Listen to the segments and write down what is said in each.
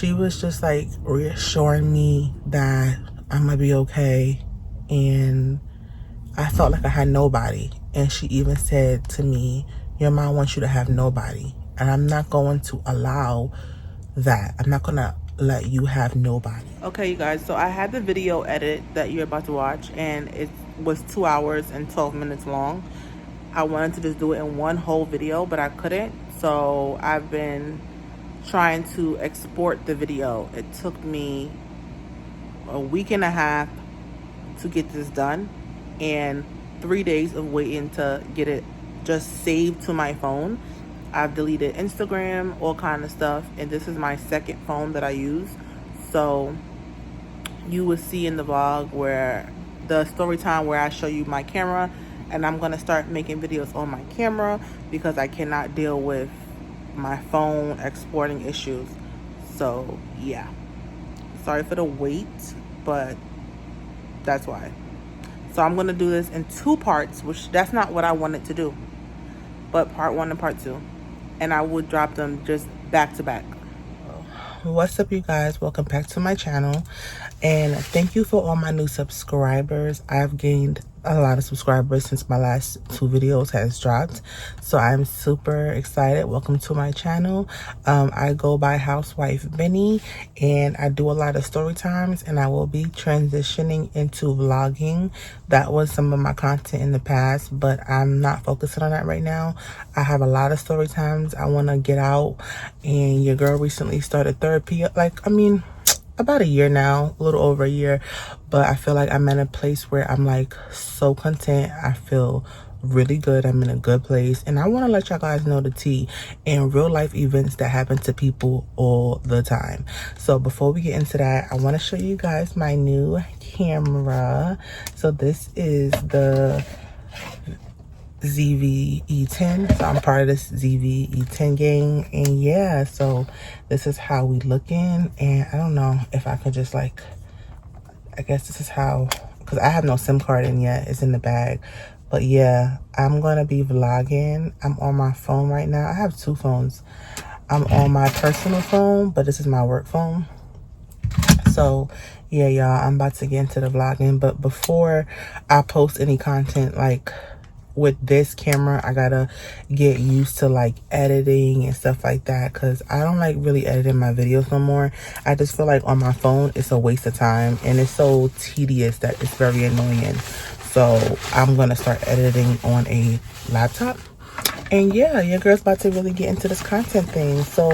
she was just like reassuring me that I'm gonna be okay, and I felt like I had nobody. And she even said to me, your mom wants you to have nobody, and I'm not going to allow that. I'm not gonna let you have nobody. Okay, you guys, so I had the video edit that you're about to watch, and it was 2 hours and 12 minutes long. I wanted to just do it in one whole video, but I couldn't, so I've been trying to export the video. It took me a week and a half to get this done, and 3 days of waiting to get it just saved to my phone. I've deleted Instagram, all kind of stuff, and this is my second phone that I use. So you will see in the vlog where the story time where I show you my camera, and I'm gonna start making videos on my camera because I cannot deal with my phone exporting issues. So yeah, sorry for the wait, but that's why. So I'm gonna do this in 2 parts, which that's not what I wanted to do, but part 1 and part 2, and I would drop them just back to back. What's up, you guys? Welcome back to my channel, and thank you for all my new subscribers. I've gained a lot of subscribers since my last 2 videos has dropped, so I'm super excited. Welcome to my channel. I go by Housewife Benny, and I do a lot of story times, and I will be transitioning into vlogging. That was some of my content in the past, but I'm not focusing on that right now. I have a lot of story times I want to get out, and your girl recently started therapy, about a year now, a little over a year, but I feel like I'm in a place where I'm like so content. I feel really good. I'm in a good place, and I want to let y'all guys know the tea and real life events that happen to people all the time. So before we get into that, I want to show you guys my new camera. So this is the ZV-E10. So I'm part of this ZV-E10 gang, and yeah, so this is how we looking. And I don't know if I could just like, I guess this is how, because I have no SIM card in yet, it's in the bag. But yeah, I'm gonna be vlogging. I'm on my phone right now. I have 2 phones. I'm on my personal phone, but this is my work phone. So yeah, y'all, I'm about to get into the vlogging, but before I post any content, like with this camera, I gotta get used to like editing and stuff like that, because I don't like really editing my videos no more. I just feel like on my phone it's a waste of time, and it's so tedious that it's very annoying. So I'm gonna start editing on a laptop, and yeah, your girl's about to really get into this content thing. So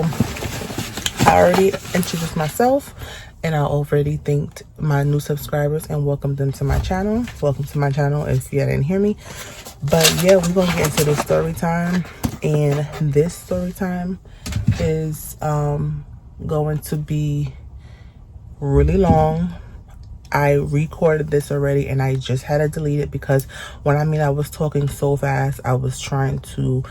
I already introduced myself, and I already thanked my new subscribers and welcomed them to my channel. Welcome to my channel if you didn't hear me. But yeah, we're gonna get into this story time, and this story time is going to be really long. I recorded this already, and I just had to delete it because when I was talking so fast, I was trying to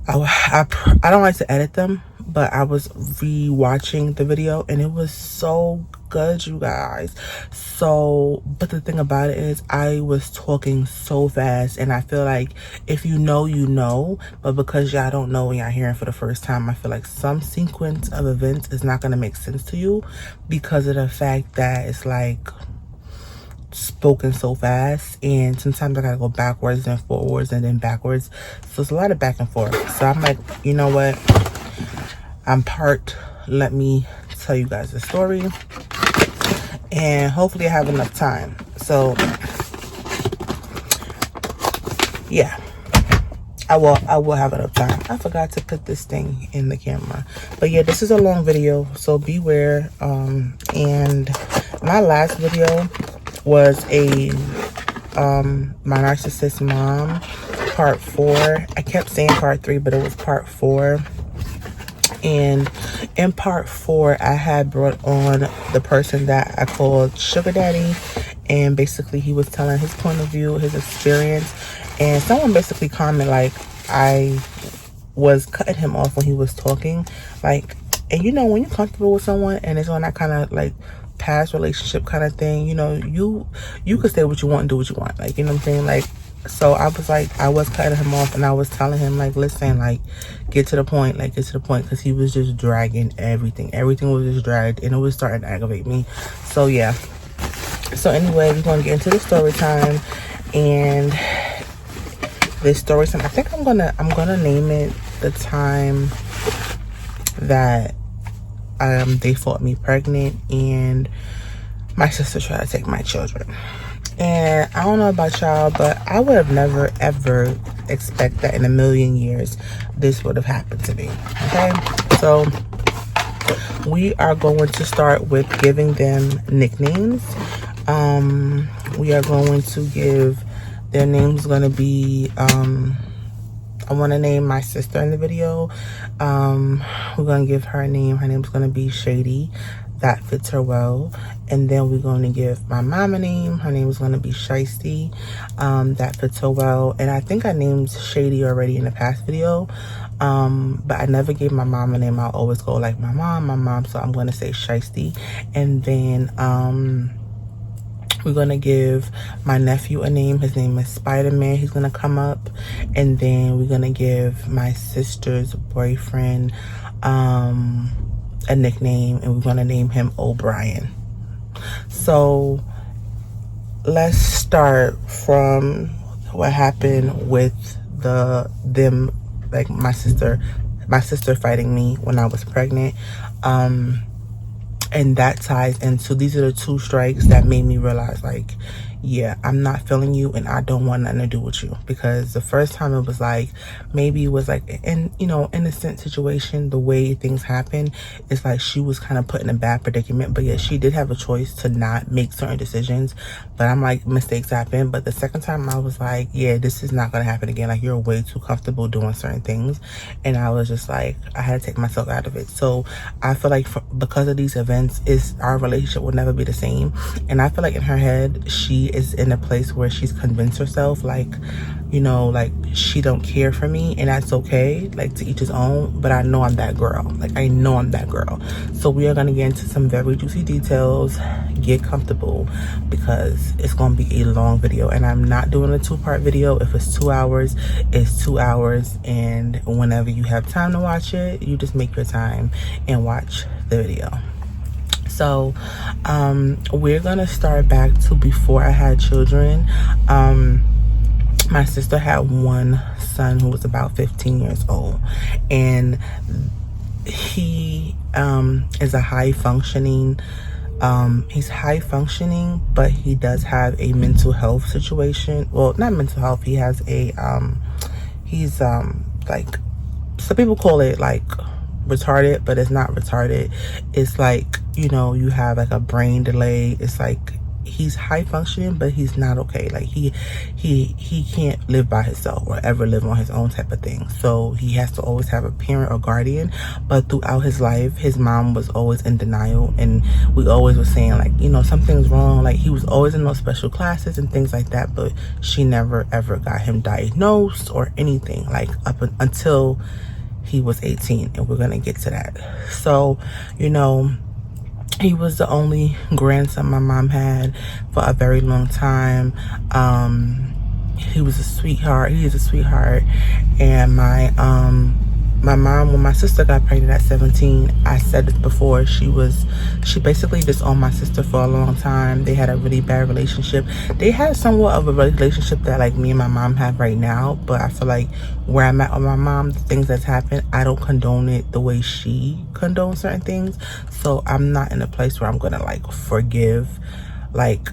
I don't like to edit them, but I was re-watching the video, and it was so good, you guys. So, but the thing about it is I was talking so fast, and I feel like if you know, you know, but because y'all don't know when y'all hearing for the first time, I feel like some sequence of events is not going to make sense to you because of the fact that it's like spoken so fast, and sometimes I gotta go backwards and forwards and then backwards, so it's a lot of back and forth. So I'm like, you know what, let me tell you guys the story, and hopefully I have enough time. So yeah, I will have enough time. I forgot to put this thing in the camera, but yeah, this is a long video, so beware. And my last video was a my narcissist mom part 4. I kept saying part 3, but it was part 4. And in part 4, I had brought on the person that I called Sugar Daddy, and basically he was telling his point of view, his experience, and someone basically commented like I was cutting him off when he was talking, like, and you know when you're comfortable with someone and it's on that kind of like past relationship kind of thing, you know, you could say what you want and do what you want, like, you know what I'm saying, like So I was like, I was cutting him off, and I was telling him, like, listen, like, get to the point, like, get to the point, because he was just dragging everything. Everything was just dragged, and it was starting to aggravate me. So yeah. So anyway, we're gonna get into the story time, and this story time, I think I'm gonna name it the time that they thought me pregnant and my sister tried to take my children. And I don't know about y'all, but I would have never ever expect that in a million years this would have happened to me. Okay, so we are going to start with giving them nicknames. We are going to give their names, going to be I want to name my sister in the video. We're going to give her a name. Her name's going to be Shady. That fits her well. And then we're going to give my mom a name. Her name is going to be Shiesty. That fits her well. And I think I named Shady already in the past video. But I never gave my mom a name. I'll always go like my mom. So I'm going to say Shiesty. And then we're going to give my nephew a name. His name is Spider-Man. He's going to come up. And then we're going to give my sister's boyfriend a nickname. And we're going to name him O'Brien. So let's start from what happened with them, like my sister fighting me when I was pregnant. And that ties into, these are the two strikes that made me realize, like, yeah, I'm not feeling you and I don't want nothing to do with you. Because the first time it was like, maybe it was like, innocent situation, the way things happen, it's like she was kind of put in a bad predicament. But yeah, she did have a choice to not make certain decisions. But I'm like, mistakes happen. But the second time I was like, yeah, this is not going to happen again. Like, you're way too comfortable doing certain things. And I was just like, I had to take myself out of it. So I feel like because of these events, our relationship will never be the same. And I feel like in her head, she is in a place where she's convinced herself, like, like she don't care for me, and that's okay, like, to each his own. But I know I'm that girl. Like, I know I'm that girl. So we are going to get into some very juicy details. Get comfortable, because it's going to be a long video, and I'm not doing a 2-part video. If it's 2 hours, it's 2 hours. And whenever you have time to watch it, you just make your time and watch the video. So we're gonna start back to before I had children. My sister had one son who was about 15 years old, and he is a high functioning, he's high functioning, but he does have a mental health situation. Well, not mental health, he has a he's like, some people call it like retarded, but it's not retarded. It's like, you have like a brain delay. It's like he's high functioning, but he's not okay. Like he can't live by himself or ever live on his own type of thing. So he has to always have a parent or guardian. But throughout his life, his mom was always in denial, and we always were saying, like, something's wrong. Like, he was always in those special classes and things like that, but she never ever got him diagnosed or anything, like until he was 18, and we're gonna get to that. So, he was the only grandson my mom had for a very long time. He was a sweetheart. He is a sweetheart. And my mom, when my sister got pregnant at 17, I said this before, she basically disowned my sister for a long time. They had a really bad relationship. They had somewhat of a relationship that, like, me and my mom have right now, but I feel like where I'm at with my mom, the things that's happened, I don't condone it the way she condones certain things. So I'm not in a place where I'm gonna, like, forgive, like,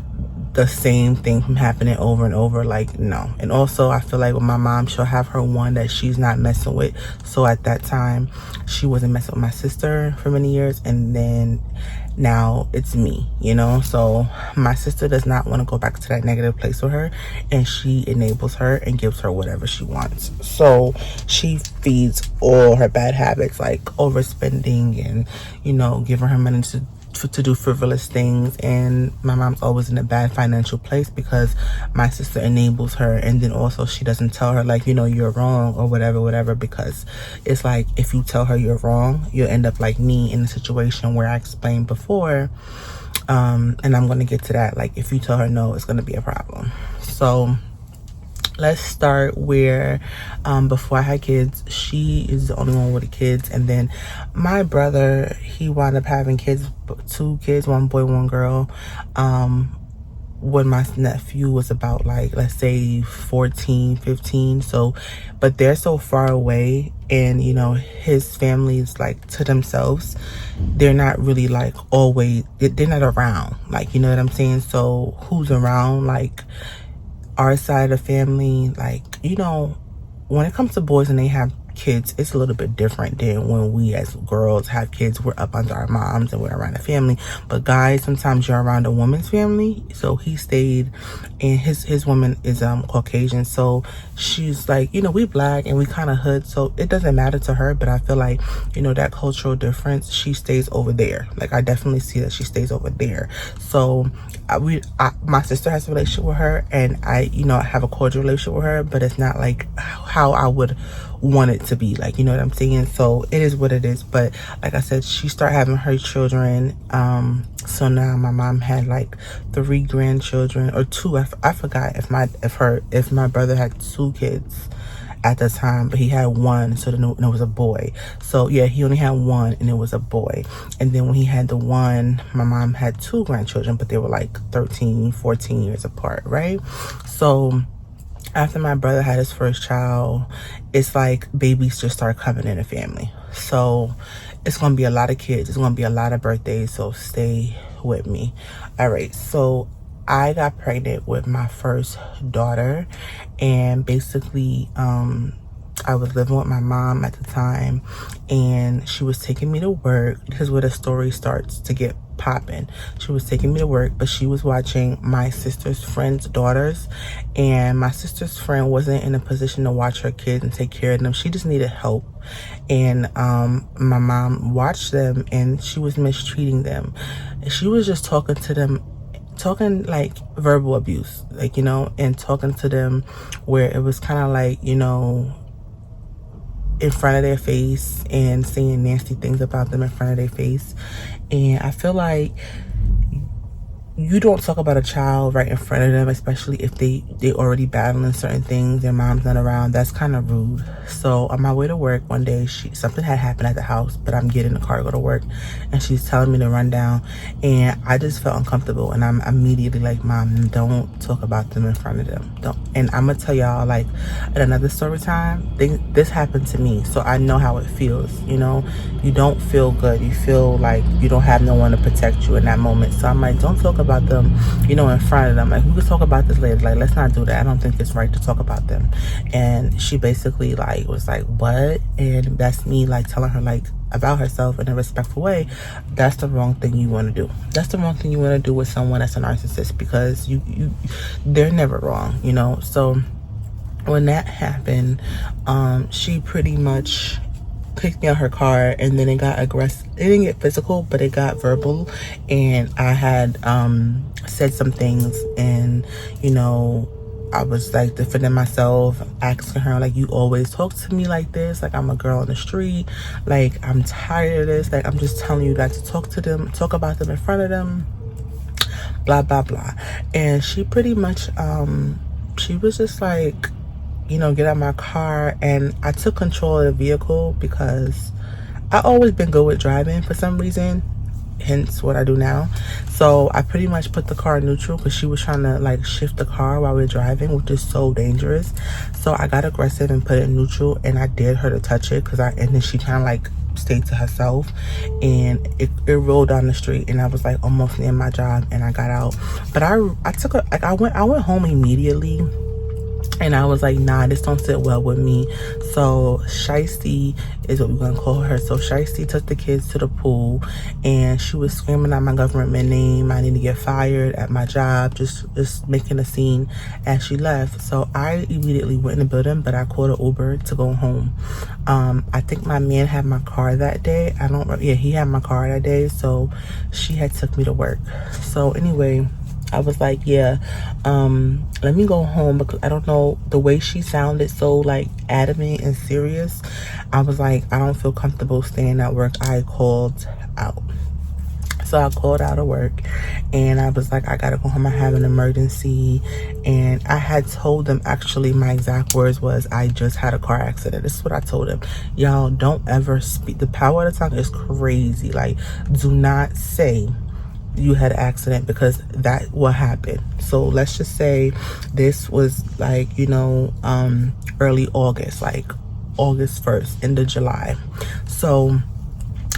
the same thing from happening over and over. Like, no. And also, I feel like with my mom, she'll have her one that she's not messing with. So at that time, she wasn't messing with my sister for many years, and then now it's me, So my sister does not want to go back to that negative place with her, and she enables her and gives her whatever she wants. So she feeds all her bad habits, like overspending and, giving her money to do frivolous things. And my mom's always in a bad financial place because my sister enables her. And then also, she doesn't tell her, like, you're wrong or whatever, because it's like, if you tell her you're wrong, you'll end up like me in a situation where I explained before, and I'm going to get to that. Like, if you tell her no, it's going to be a problem. So let's start where before I had kids, she is the only one with the kids, and then my brother, he wound up having kids, 2 kids, 1 boy, 1 girl, when my nephew was about, like, let's say 14, 15. So, but they're so far away, and you know, his family is like to themselves. They're not really like always, they're not around, like, you know what I'm saying? So who's around? Like, our side of the family, like, you know, when it comes to boys and they have kids, it's a little bit different than when we as girls have kids. We're up under our moms and we're around the family. But guys, sometimes you're around a woman's family. So he stayed, and his woman is Caucasian, so she's like, you know, we black and we kind of hood, so it doesn't matter to her. But I feel like, you know, that cultural difference, she stays over there. Like, I definitely see that she stays over there. So my sister has a relationship with her, and I, you know, I have a cordial relationship with her, but it's not like how I would want it to be, like, you know what I'm saying? So it is what it is. But like I said, she started having her children, so now my mom had like 3 grandchildren, or 2. I forgot if my brother had 2 kids at the time, but he had 1, so then it was a boy. So yeah, he only had 1 and it was a boy. And then when he had the 1, my mom had 2 grandchildren, but they were like 13, 14 years apart, right? So after my brother had his first child, it's like babies just start coming in the family. So it's gonna be a lot of kids, it's gonna be a lot of birthdays, so stay with me. All right, so I got pregnant with my first daughter, and basically I was living with my mom at the time, and she was taking me to work. This is where the story starts to get popping. She was taking me to work, but she was watching my sister's friend's daughters, and my sister's friend wasn't in a position to watch her kids and take care of them. She just needed help, and my mom watched them, and she was mistreating them. She was just talking to them, talking like verbal abuse, like, you know, and talking to them where it was kind of like, you know, in front of their face, and saying nasty things about them in front of their face. And I feel like you don't talk about a child right in front of them, especially if they already battling certain things, their mom's not around. That's kind of rude. So on my way to work one day, something had happened at the house, but I'm getting in the car to go to work, and she's telling me to run down, and I just felt uncomfortable, and I'm immediately like, Mom, don't talk about them in front of them, don't. And I'm gonna tell y'all, like, at another story time, this happened to me, so I know how it feels. You know, you don't feel good, you feel like you don't have no one to protect you in that moment. So I'm like, don't talk about them, you know, in front of them. Like, we could talk about this later. Like, let's not do that. I don't think it's right to talk about them. And she basically like was like, what? And that's me like telling her like about herself in a respectful way. That's the wrong thing you want to do. That's the wrong thing you want to do with someone that's a narcissist, because they're never wrong, you know. So when that happened, she pretty much kicked me out her car, and then it got aggressive. It didn't get physical, but it got verbal, and I had said some things, and you know, I was like defending myself, asking her like, you always talk to me like this, like I'm a girl on the street, like I'm tired of this, like I'm just telling you not to talk about them in front of them, blah blah blah. And she pretty much she was just like, you know, get out my car, and I took control of the vehicle because I always been good with driving for some reason, hence what I do now. So I pretty much put the car in neutral because she was trying to like shift the car while we're driving, which is so dangerous. So I got aggressive and put it in neutral, and I dared her to touch it, and then she kind of like stayed to herself, and it rolled down the street, and I was like almost near my job, and I got out. But I went home immediately, and I was like, nah, this don't sit well with me. So Shiesty is what we're gonna call her. So Shiesty took the kids to the pool, and she was screaming out my government name. I need to get fired at my job, just making a scene as she left. So I immediately went in the building, but I called an Uber to go home. I think my man had my car that day. Yeah, he had my car that day, so she had took me to work. So anyway, I was like, yeah, let me go home, because I don't know, the way she sounded so like adamant and serious, I was like, I don't feel comfortable staying at work. I called out. So I called out of work and I was like, I gotta go home, I have an emergency. And I had told them, actually my exact words was, I just had a car accident. This is what I told them. Y'all don't ever speak. The power of the tongue is crazy. Like, do not say you had an accident, because that will happen. So let's just say this was like, you know, early August, like August 1st into July. So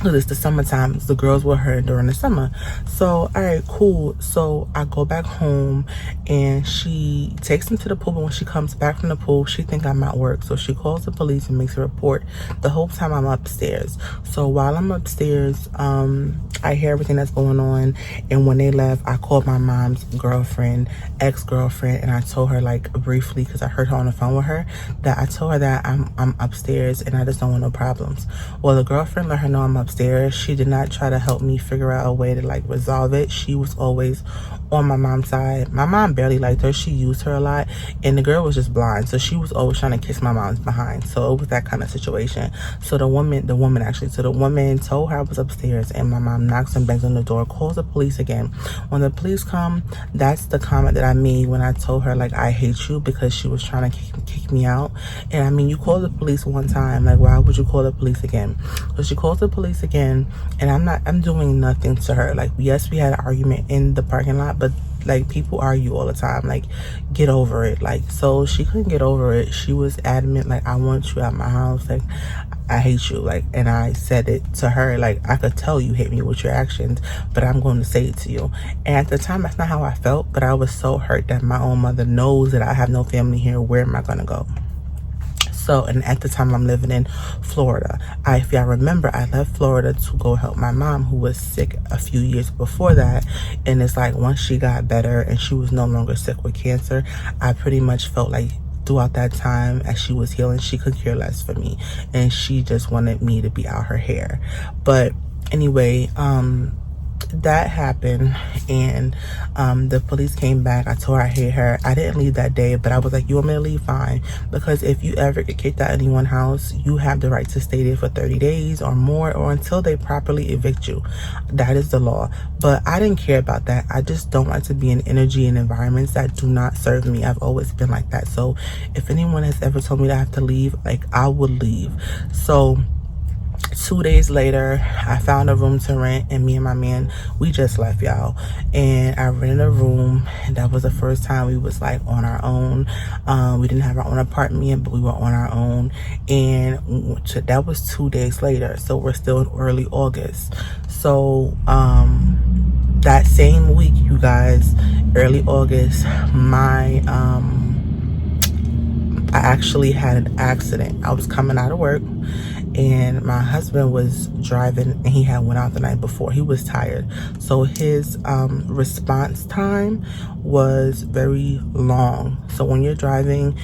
it's the summertime. The girls were hurt during the summer. So all right, cool. So I go back home and she takes them to the pool, but when she comes back from the pool, she think I'm at work. So she calls the police and makes a report. The whole time I'm upstairs. So while I'm upstairs, I hear everything that's going on. And when they left, I called my mom's girlfriend, ex-girlfriend, and I told her, like, briefly, because I heard her on the phone with her, that I told her that I'm upstairs and I just don't want no problems. Well, the girlfriend let her know I'm upstairs. She did not try to help me figure out a way to like resolve it. She was always on my mom's side. My mom barely liked her. She used her a lot, and the girl was just blind, so she was always trying to kiss my mom's behind. So it was that kind of situation. So the woman told her I was upstairs, and my mom knocks and bangs on the door, calls the police again. When the police come, that's the comment that I made when I told her, like, I hate you, because she was trying to kick me out. And I mean, you called the police one time, like, why would you call the police again? So she calls the police again, and I'm doing nothing to her. Like, yes, we had an argument in the parking lot, but like, people argue all the time. Like, get over it. Like, so she couldn't get over it. She was adamant, like, I want you out my house, like, I hate you. Like, and I said it to her, like, I could tell you hate me with your actions, but I'm going to say it to you. And at the time, that's not how I felt, but I was so hurt that my own mother knows that I have no family here. Where am I gonna go? So, and at the time I'm living in Florida. If y'all remember, I left Florida to go help my mom, who was sick a few years before that. And it's like, once she got better and she was no longer sick with cancer, I pretty much felt like throughout that time as she was healing, she could care less for me. And she just wanted me to be out her hair. But anyway, that happened, and the police came back. I told her I hate her. I didn't leave that day, but I was like, you want me to leave? Fine. Because if you ever get kicked out of anyone's house, you have the right to stay there for 30 days or more, or until they properly evict you. That is the law. But I didn't care about that. I just don't like to be in energy and environments that do not serve me. I've always been like that. So if anyone has ever told me that I have to leave, like, I would leave. So 2 days later, I found a room to rent, and me and my man, we just left, y'all. And I rented a room, and that was the first time we was like on our own. We didn't have our own apartment yet, but we were on our own. And that was 2 days later, so we're still in early August. So that same week, you guys, early August, I actually had an accident. I was coming out of work, and my husband was driving, and he had went out the night before. He was tired, so his response time was very long. So when you're driving,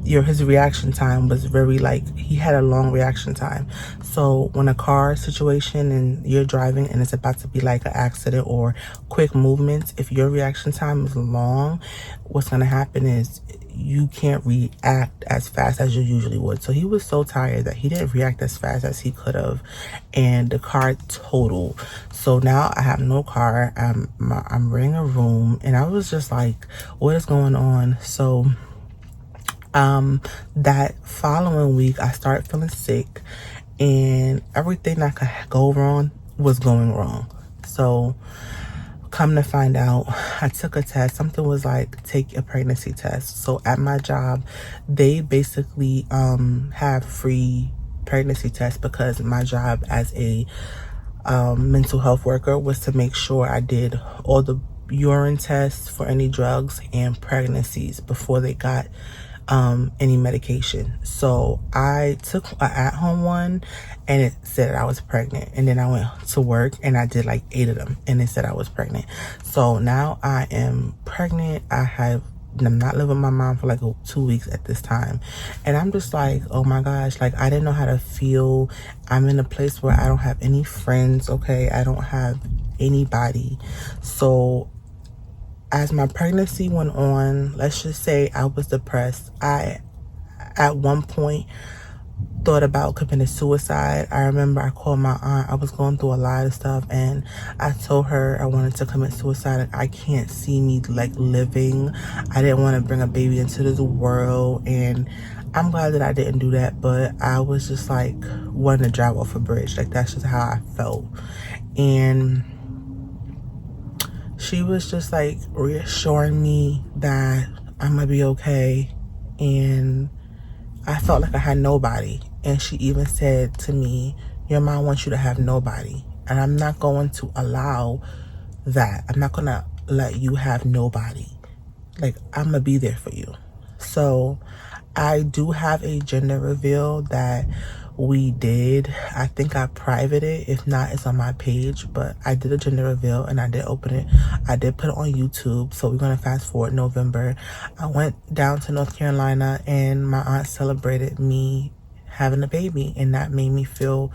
his reaction time was very, like, he had a long reaction time. So when a car situation and you're driving and it's about to be like an accident or quick movements, if your reaction time is long, what's going to happen is you can't react as fast as you usually would. So he was so tired that he didn't react as fast as he could have, and the car totaled. So now I have no car. I'm renting a room, and I was just like, what is going on? So that following week, I started feeling sick, and everything that could go wrong was going wrong. So come to find out, I took a test. Something was like, take a pregnancy test. So at my job, they basically have free pregnancy tests, because my job as a mental health worker was to make sure I did all the urine tests for any drugs and pregnancies before they got any medication. So I took an at-home one, and it said I was pregnant. And then I went to work and I did like 8 of them, and it said I was pregnant. So now I am pregnant. I'm not living with my mom for like 2 weeks at this time. And I'm just like, oh my gosh, like, I didn't know how to feel. I'm in a place where I don't have any friends, okay? I don't have anybody. So as my pregnancy went on, let's just say I was depressed. At one point, thought about committing suicide. I remember I called my aunt. I was going through a lot of stuff, and I told her I wanted to commit suicide. Like, I can't see me like living. I didn't want to bring a baby into this world, and I'm glad that I didn't do that, but I was just like wanting to drive off a bridge. Like, that's just how I felt. And she was just like reassuring me that I'm gonna be okay, and I felt like I had nobody. And she even said to me, your mom wants you to have nobody, and I'm not going to allow that. I'm not gonna let you have nobody. Like, I'm gonna be there for you. So I do have a gender reveal that we did. I think I privated it. If not, it's on my page. But I did a gender reveal and I did open it. I did put it on YouTube. So we're going to fast forward November. I went down to North Carolina and my aunt celebrated me having a baby. And that made me feel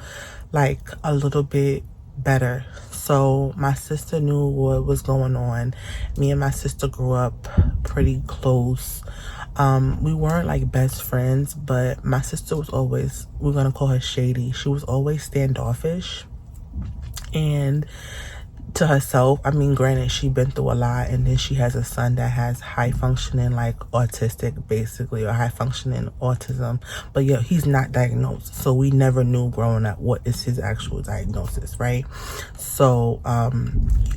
like a little bit better. So my sister knew what was going on. Me and my sister grew up pretty close. We weren't like best friends, but my sister was always, we're gonna call her shady. She was always standoffish and to herself. I mean, granted, she's been through a lot, and then she has a son that has high functioning, like autistic basically, or high functioning autism, but yeah, he's not diagnosed. So we never knew growing up what is his actual diagnosis, right? So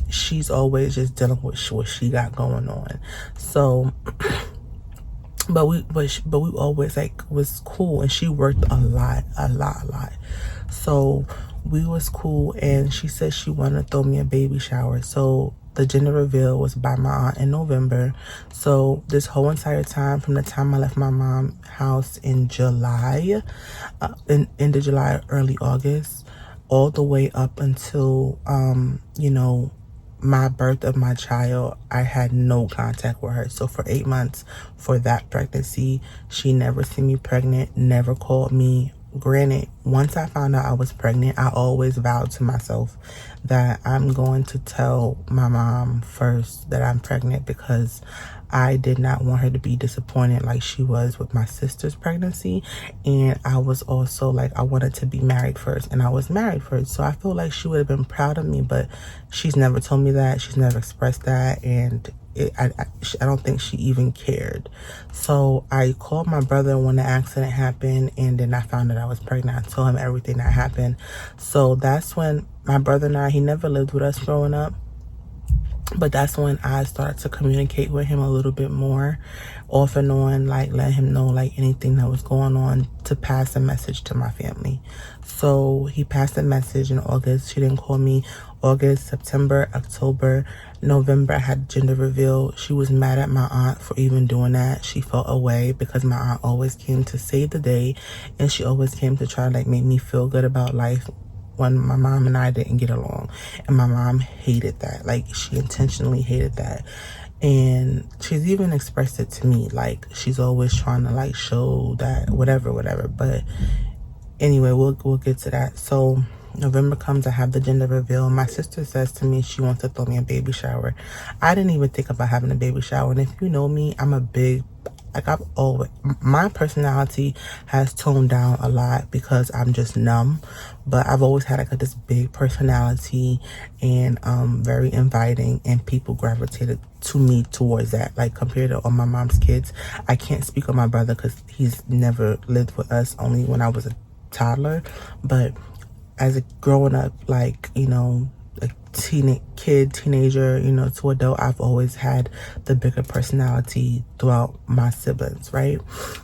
she's always just dealing with what she got going on. So but we always like was cool, and she worked a lot. So we was cool, and she said she wanted to throw me a baby shower. So the gender reveal was by my aunt in November. So this whole entire time, from the time I left my mom's house in July, end of July, early August, all the way up until you know, my birth of my child, I had no contact with her. So for 8 months for that pregnancy, she never seen me pregnant, never called me. Granted, once I found out I was pregnant, I always vowed to myself that I'm going to tell my mom first that I'm pregnant, because I did not want her to be disappointed like she was with my sister's pregnancy. And I was also like, I wanted to be married first, and I was married first. So I feel like she would have been proud of me, but she's never told me that. She's never expressed that. And I don't think she even cared. So I called my brother when the accident happened, and then I found that I was pregnant. I told him everything that happened. So that's when my brother and I, he never lived with us growing up, but that's when I started to communicate with him a little bit more, off and on, like let him know like anything that was going on, to pass a message to my family. So he passed a message in August. She didn't call me August, September, October, November. I had gender reveal. She was mad at my aunt for even doing that. She felt away because my aunt always came to save the day, and she always came to try to like make me feel good about life when my mom and I didn't get along. And my mom hated that. Like, she intentionally hated that. And she's even expressed it to me. Like, she's always trying to like show that whatever. But anyway, we'll get to that. So November comes, I have the gender reveal. My sister says to me she wants to throw me a baby shower. I didn't even think about having a baby shower. And if you know me, I'm a big, like, I've always, my personality has toned down a lot because I'm just numb, but I've always had like this big personality, and very inviting, and people gravitated to me towards that. Like, compared to all my mom's kids, I can't speak on my brother because he's never lived with us, only when I was a toddler. But as a growing up, like, you know, a teenager, you know, to adult, I've always had the bigger personality throughout my siblings, right?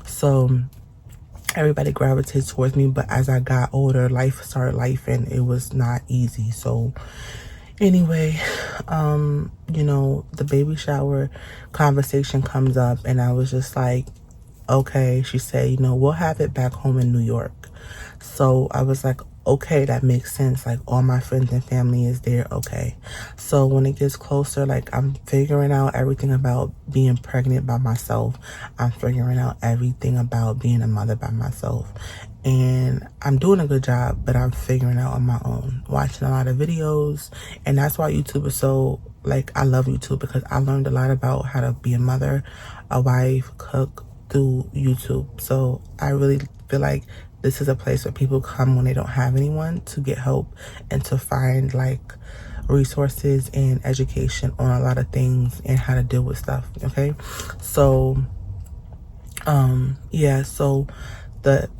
So everybody gravitated towards me, but as I got older, life started life, and it was not easy. So anyway, you know, the baby shower conversation comes up, and I was just like, okay. She said, you know, we'll have it back home in New York. So I was like, okay, that makes sense. Like, all my friends and family is there. Okay. So when it gets closer, like, I'm figuring out everything about being pregnant by myself. I'm figuring out everything about being a mother by myself. And I'm doing a good job, but I'm figuring out on my own, watching a lot of videos. And that's why YouTube is so, like, I love YouTube, because I learned a lot about how to be a mother, a wife, cook through YouTube. So I really feel like this is a place where people come when they don't have anyone to get help and to find like resources and education on a lot of things and how to deal with stuff. Okay, so yeah, so the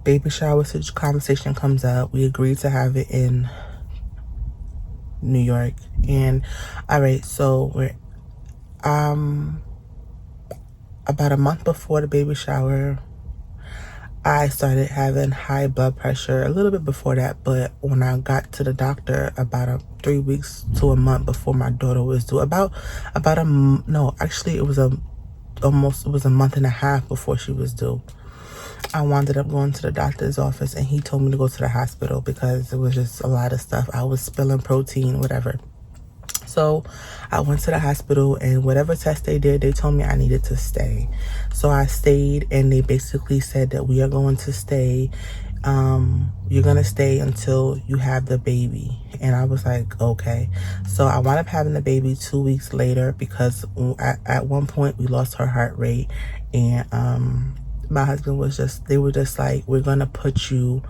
baby shower conversation comes up. We agreed to have it in New York, and all right, so we're about a month before the baby shower, I started having high blood pressure a little bit before that, but when I got to the doctor about 3 weeks to a month before my daughter was due, actually it was a month and a half before she was due, I wound up going to the doctor's office, and he told me to go to the hospital because it was just a lot of stuff. I was spilling protein, whatever. So I went to the hospital, and whatever test they did, they told me I needed to stay. So I stayed, and they basically said that we are going to stay. You're going to stay until you have the baby. And I was like, okay. So I wound up having the baby 2 weeks later because at one point we lost her heart rate. And my husband they were just like, we're going to put you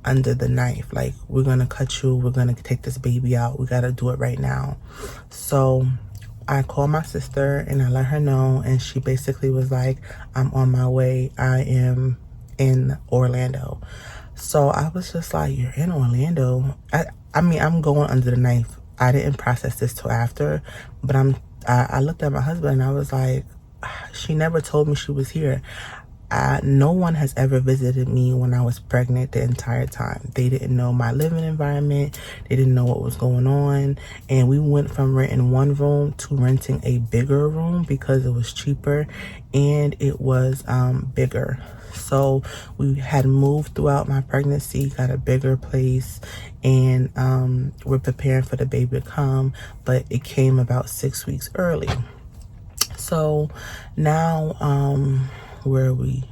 under the knife, like we're gonna cut you, we're gonna take this baby out, we gotta do it right now. So I called my sister and I let her know, and she basically was like, I'm on my way, I am in Orlando. So I was just like, you're in Orlando? I mean, I'm going under the knife. I didn't process this till after, but I looked at my husband and I was like, she never told me she was here. No one has ever visited me when I was pregnant the entire time. They didn't know my living environment. They didn't know what was going on. And we went from renting one room to renting a bigger room because it was cheaper and it was bigger. So we had moved throughout my pregnancy, got a bigger place, and we're preparing for the baby to come, but it came about 6 weeks early. So now where are we?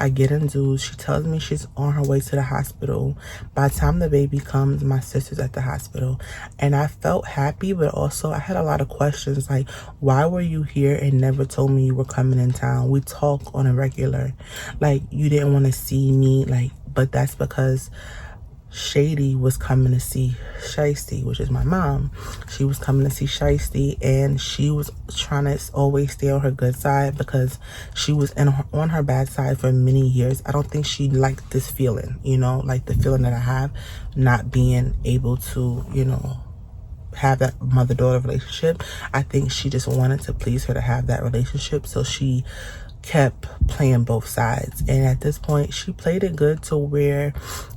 I get into, she tells me she's on her way to the hospital. By the time the baby comes, my sister's at the hospital, and I felt happy, but also I had a lot of questions like, why were you here and never told me you were coming in town? We talk on a regular, like you didn't want to see me, like, but that's because Shady was coming to see Shiesty, which is my mom. She was coming to see Shiesty, and she was trying to always stay on her good side because she was on her bad side for many years. I don't think she liked this feeling, you know, like the feeling that I have, not being able to, you know, have that mother-daughter relationship. I think she just wanted to please her to have that relationship, so she kept playing both sides. And at this point, she played it good to where,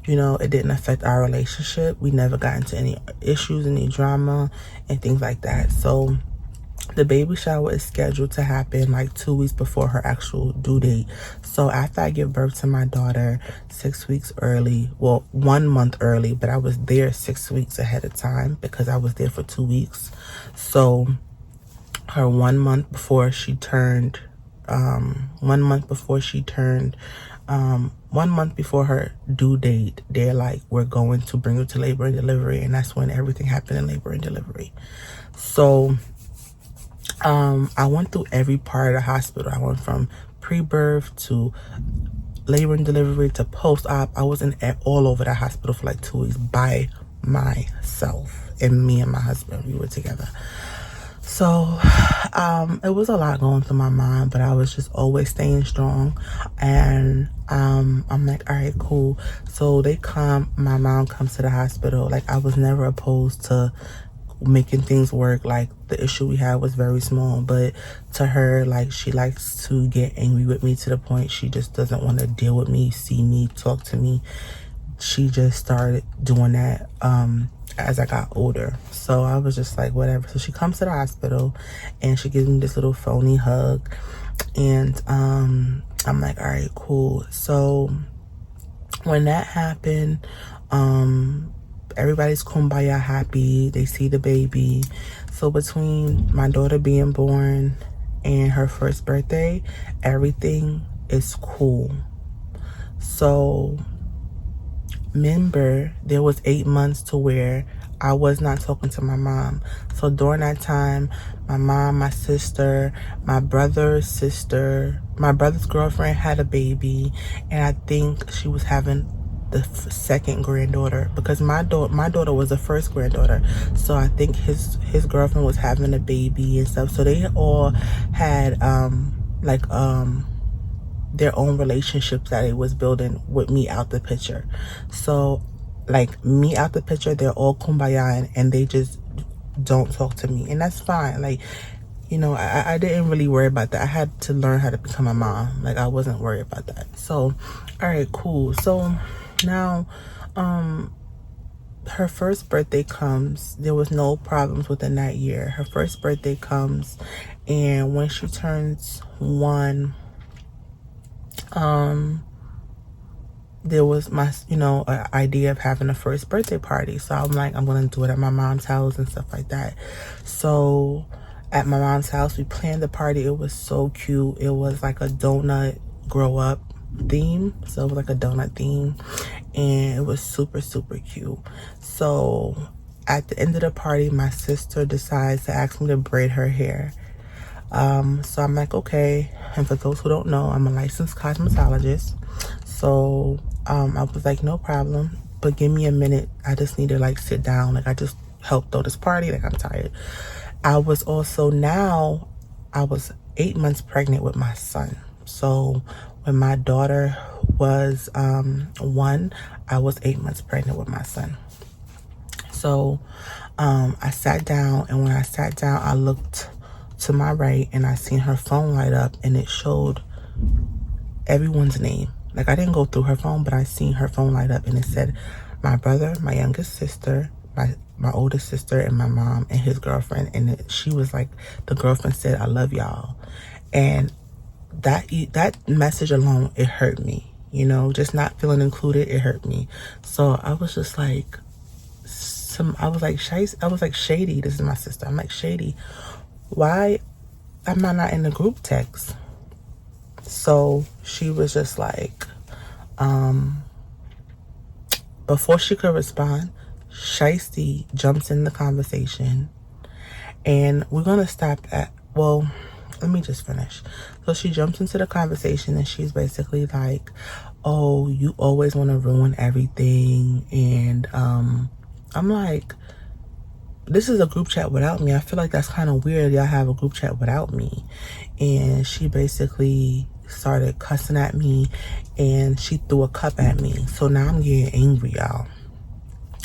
you know, it didn't affect our relationship. We never got into any issues, any drama, and things like that. So the baby shower is scheduled to happen like 2 weeks before her actual due date. So after I give birth to my daughter 6 weeks early, well, 1 month early, but I was there 6 weeks ahead of time because I was there for 2 weeks. So her 1 month before she turned 1 month before her due date, they're like, we're going to bring you to labor and delivery. And that's when everything happened in labor and delivery. So I went through every part of the hospital. I went from pre-birth to labor and delivery to post-op. I was all over the hospital for like 2 weeks by myself, and me and my husband, we were together. So it was a lot going through my mind, but I was just always staying strong. And I'm like, all right, cool. So my mom comes to the hospital. Like, I was never opposed to making things work. Like, the issue we had was very small, but to her, like, she likes to get angry with me to the point she just doesn't want to deal with me, see me, talk to me. She just started doing that as I got older. So I was just like, whatever. So she comes to the hospital and she gives me this little phony hug, and I'm like, all right, cool. So when that happened, everybody's kumbaya happy. They see the baby. So between my daughter being born and her first birthday, everything is cool. So remember, there was 8 months to where I was not talking to my mom. So during that time, my mom, my sister, my brother's girlfriend had a baby, and I think she was having the second granddaughter, because my daughter was the first granddaughter. So I think his girlfriend was having a baby and stuff. So they all had their own relationships that they was building with me out the picture. So like me out the picture, they're all kumbaya, and they just don't talk to me, and that's fine. Like, you know, I didn't really worry about that. I had to learn how to become a mom. Like, I wasn't worried about that. So all right, cool. So now her first birthday comes. There was no problems within that year. Her first birthday comes, and when she turns 1, there was my, idea of having a first birthday party. So I'm like, I'm gonna do it at my mom's house and stuff like that. So at my mom's house, we planned the party. It was so cute. It was like a donut grow up theme. So it was like a donut theme, and it was super, super cute. So at the end of the party, my sister decides to ask me to braid her hair. So I'm like, okay. And for those who don't know, I'm a licensed cosmetologist. So I was like, no problem, but give me a minute. I just need to like sit down. Like, I just helped throw this party. Like, I'm tired. I was 8 months pregnant with my son. So when my daughter was 1, I was 8 months pregnant with my son. So I sat down, and when I sat down, I looked to my right, and I seen her phone light up, and it showed everyone's name. Like, I didn't go through her phone, but I seen her phone light up, and it said my brother, my youngest sister, my oldest sister, and my mom and his girlfriend. And she was like, the girlfriend said, I love y'all. And that message alone, it hurt me, just not feeling included. It hurt me. So I was just like, I was like, Shady, this is my sister. I'm like, Shady, why am I not in the group text? So she was just like, before she could respond, Shiesty jumps in the conversation, and we're gonna stop at, well, let me just finish. So she jumps into the conversation, and she's basically like, oh, you always want to ruin everything. And I'm like, this is a group chat without me. I feel like that's kind of weird. Y'all have a group chat without me. And she basically started cussing at me, and she threw a cup at me. So now I'm getting angry, y'all.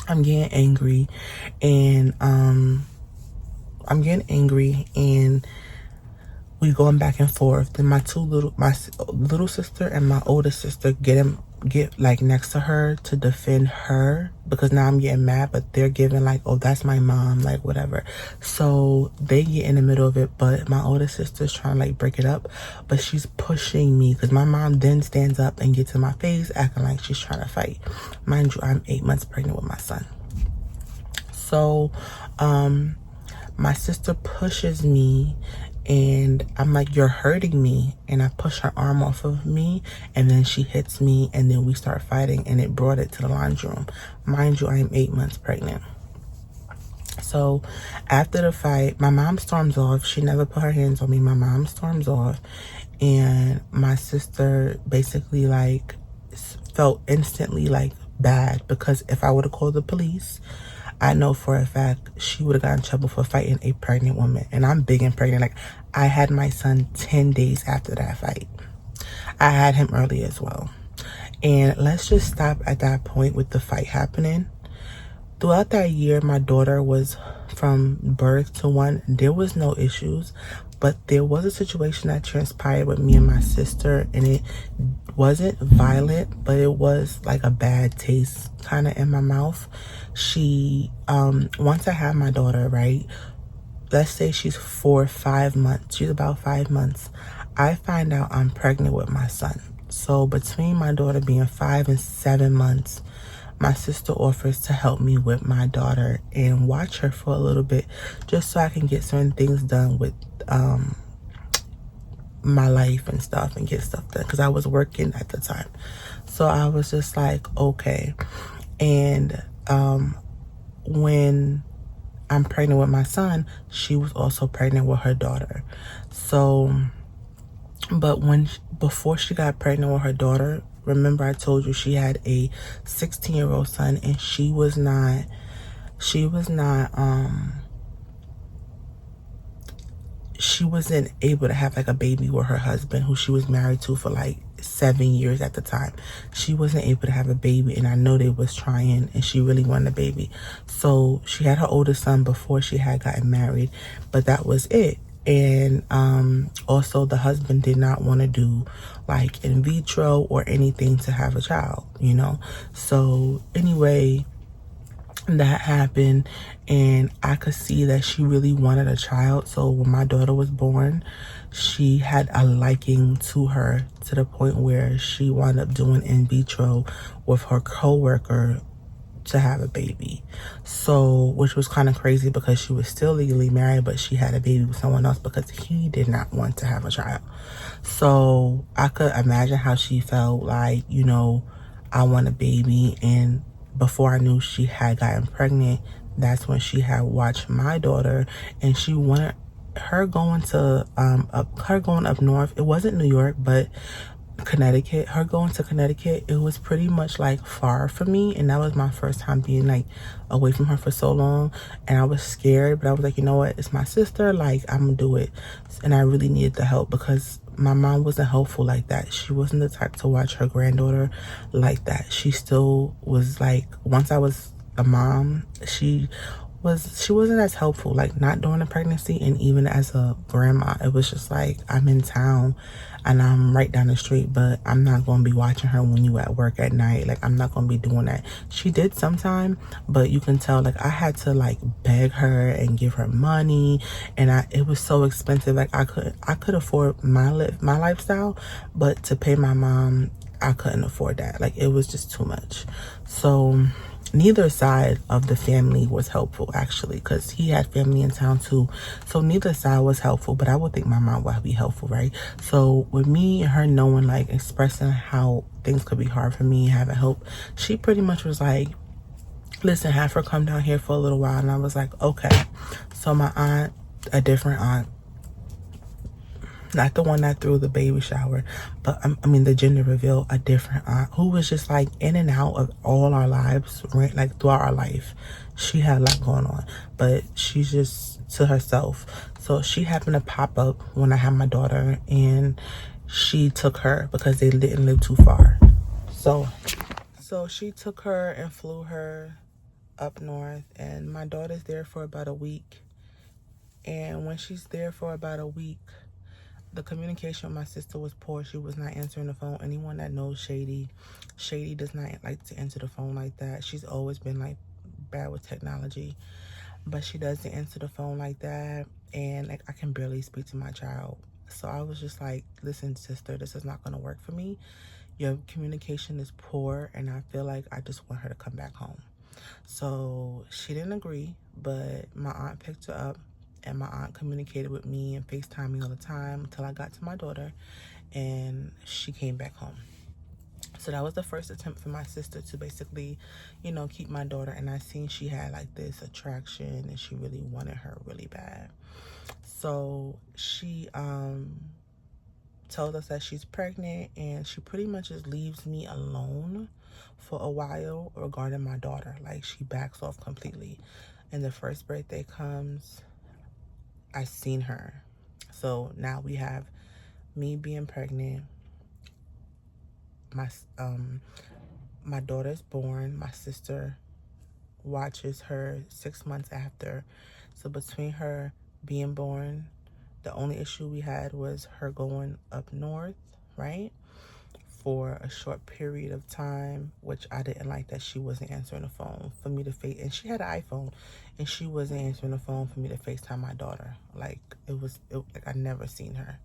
I'm getting angry, and we going back and forth. Then my little sister and my older sister get like next to her to defend her, because now I'm getting mad, but they're giving like, oh, that's my mom, like whatever. So they get in the middle of it, but my older sister's trying to like break it up, but she's pushing me, because my mom then stands up and gets in my face acting like she's trying to fight. Mind you, I'm 8 months pregnant with my son. So my sister pushes me, and I'm like, you're hurting me. And I push her arm off of me, and then she hits me, and then we start fighting, and it brought it to the laundry room. Mind you, I am 8 months pregnant. So after the fight, my mom storms off. She never put her hands on me. My mom storms off, and my sister basically like felt instantly like bad, because if I would have called the police, I know for a fact she would have gotten in trouble for fighting a pregnant woman. And I'm big and pregnant. Like, I had my son 10 days after that fight. I had him early as well. And let's just stop at that point with the fight happening. Throughout that year, my daughter was from birth to 1. There was no issues, but there was a situation that transpired with me and my sister, and it wasn't violent, but it was like a bad taste kind of in my mouth. She, once I had my daughter, right, let's say she's 4 or 5 months, she's about 5 months, I find out I'm pregnant with my son. So between my daughter being 5 and 7 months, my sister offers to help me with my daughter and watch her for a little bit, just so I can get certain things done with my life and stuff, and get stuff done, because I was working at the time. So I was just like, okay. And when I'm pregnant with my son, she was also pregnant with her daughter. So, but before she got pregnant with her daughter, remember I told you she had a 16-year-old son, and she was not she wasn't able to have like a baby with her husband, who she was married to for like 7 years at the time. She wasn't able to have a baby, and I know they was trying, and she really wanted a baby. So she had her oldest son before she had gotten married, but that was it. And also the husband did not want to do like in vitro or anything to have a child, you know. So anyway, that happened, and I could see that she really wanted a child. So when my daughter was born, she had a liking to her, to the point where she wound up doing in vitro with her coworker to have a baby. So, which was kind of crazy because she was still legally married, but she had a baby with someone else because he did not want to have a child. So I could imagine how she felt, like, you know, I want a baby. And before I knew she had gotten pregnant, that's when she had watched my daughter, and she wanted her going to her going up north. It wasn't New York, but Connecticut. Her going to Connecticut, it was pretty much like far for me, and that was my first time being like away from her for so long, and I was scared, but I was like, you know what, it's my sister, like I'm gonna do it. And I really needed the help because my mom wasn't helpful like that. She wasn't the type to watch her granddaughter like that. She still was like, once I was a mom, she wasn't as helpful, like not during the pregnancy, and even as a grandma. It was just like, I'm in town and I'm right down the street, but I'm not going to be watching her when you at work at night. Like, I'm not going to be doing that. She did sometime, but you can tell, like, I had to like beg her and give her money, and it was so expensive. Like, I could afford my lifestyle, but to pay my mom, I couldn't afford that. Like, it was just too much. So neither side of the family was helpful, actually, because he had family in town too. So neither side was helpful, but I would think my mom would be helpful, right? So with me and her knowing, like, expressing how things could be hard for me, having help, she pretty much was like, listen, have her come down here for a little while. And I was like, okay. So my aunt, a different aunt, not the one that threw the baby shower, but I mean the gender reveal, a different aunt who was just like in and out of all our lives, right? Like throughout our life, she had a lot going on, but she's just to herself. So she happened to pop up when I had my daughter, and she took her because they didn't live too far. So she took her and flew her up north, and my daughter's there for about a week. And when she's there for about a week, the communication with my sister was poor. She was not answering the phone. Anyone that knows Shady does not like to answer the phone like that. She's always been like bad with technology, but she doesn't answer the phone like that. And like, I can barely speak to my child. So I was just like, listen, sister, this is not going to work for me. Your communication is poor, and I feel like I just want her to come back home. So she didn't agree, but my aunt picked her up, and my aunt communicated with me and FaceTimed me all the time until I got to my daughter, and she came back home. So that was the first attempt for my sister to basically, you know, keep my daughter. And I seen she had like this attraction, and she really wanted her really bad. So she told us that she's pregnant, and she pretty much just leaves me alone for a while regarding my daughter. Like, she backs off completely. And the first birthday comes, I seen her. So now we have me being pregnant. My daughter's born. My sister watches her 6 months after. So between her being born, the only issue we had was her going up north, right, for a short period of time, which I didn't like that she wasn't answering the phone for me to face. And she had an iPhone, and she wasn't answering the phone for me to FaceTime my daughter. Like, like I never seen her.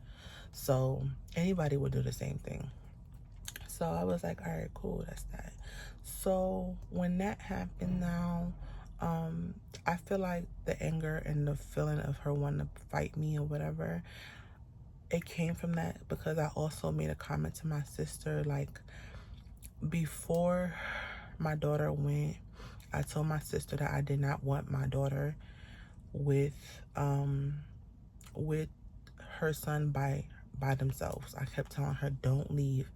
So anybody would do the same thing. So I was like, all right, cool, that's that. So when that happened now, I feel like the anger and the feeling of her wanting to fight me or whatever, it came from that because I also made a comment to my sister, like, before my daughter went I told my sister that I did not want my daughter with her son by themselves. I kept telling her, don't leave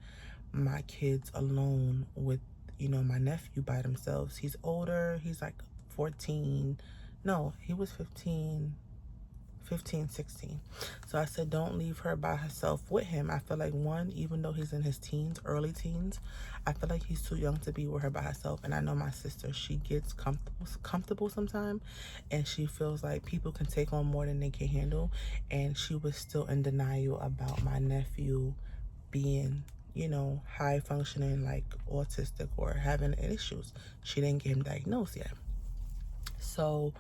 my kids alone with, you know, my nephew by themselves. He's older. He's like 14. No, he was 15, 16. So I said, don't leave her by herself with him. I feel like, one, even though he's in his teens, early teens, I feel like he's too young to be with her by herself. And I know my sister, she gets comfortable sometimes, and she feels like people can take on more than they can handle. And she was still in denial about my nephew being, you know, high functioning, like autistic or having issues. She didn't get him diagnosed yet. So,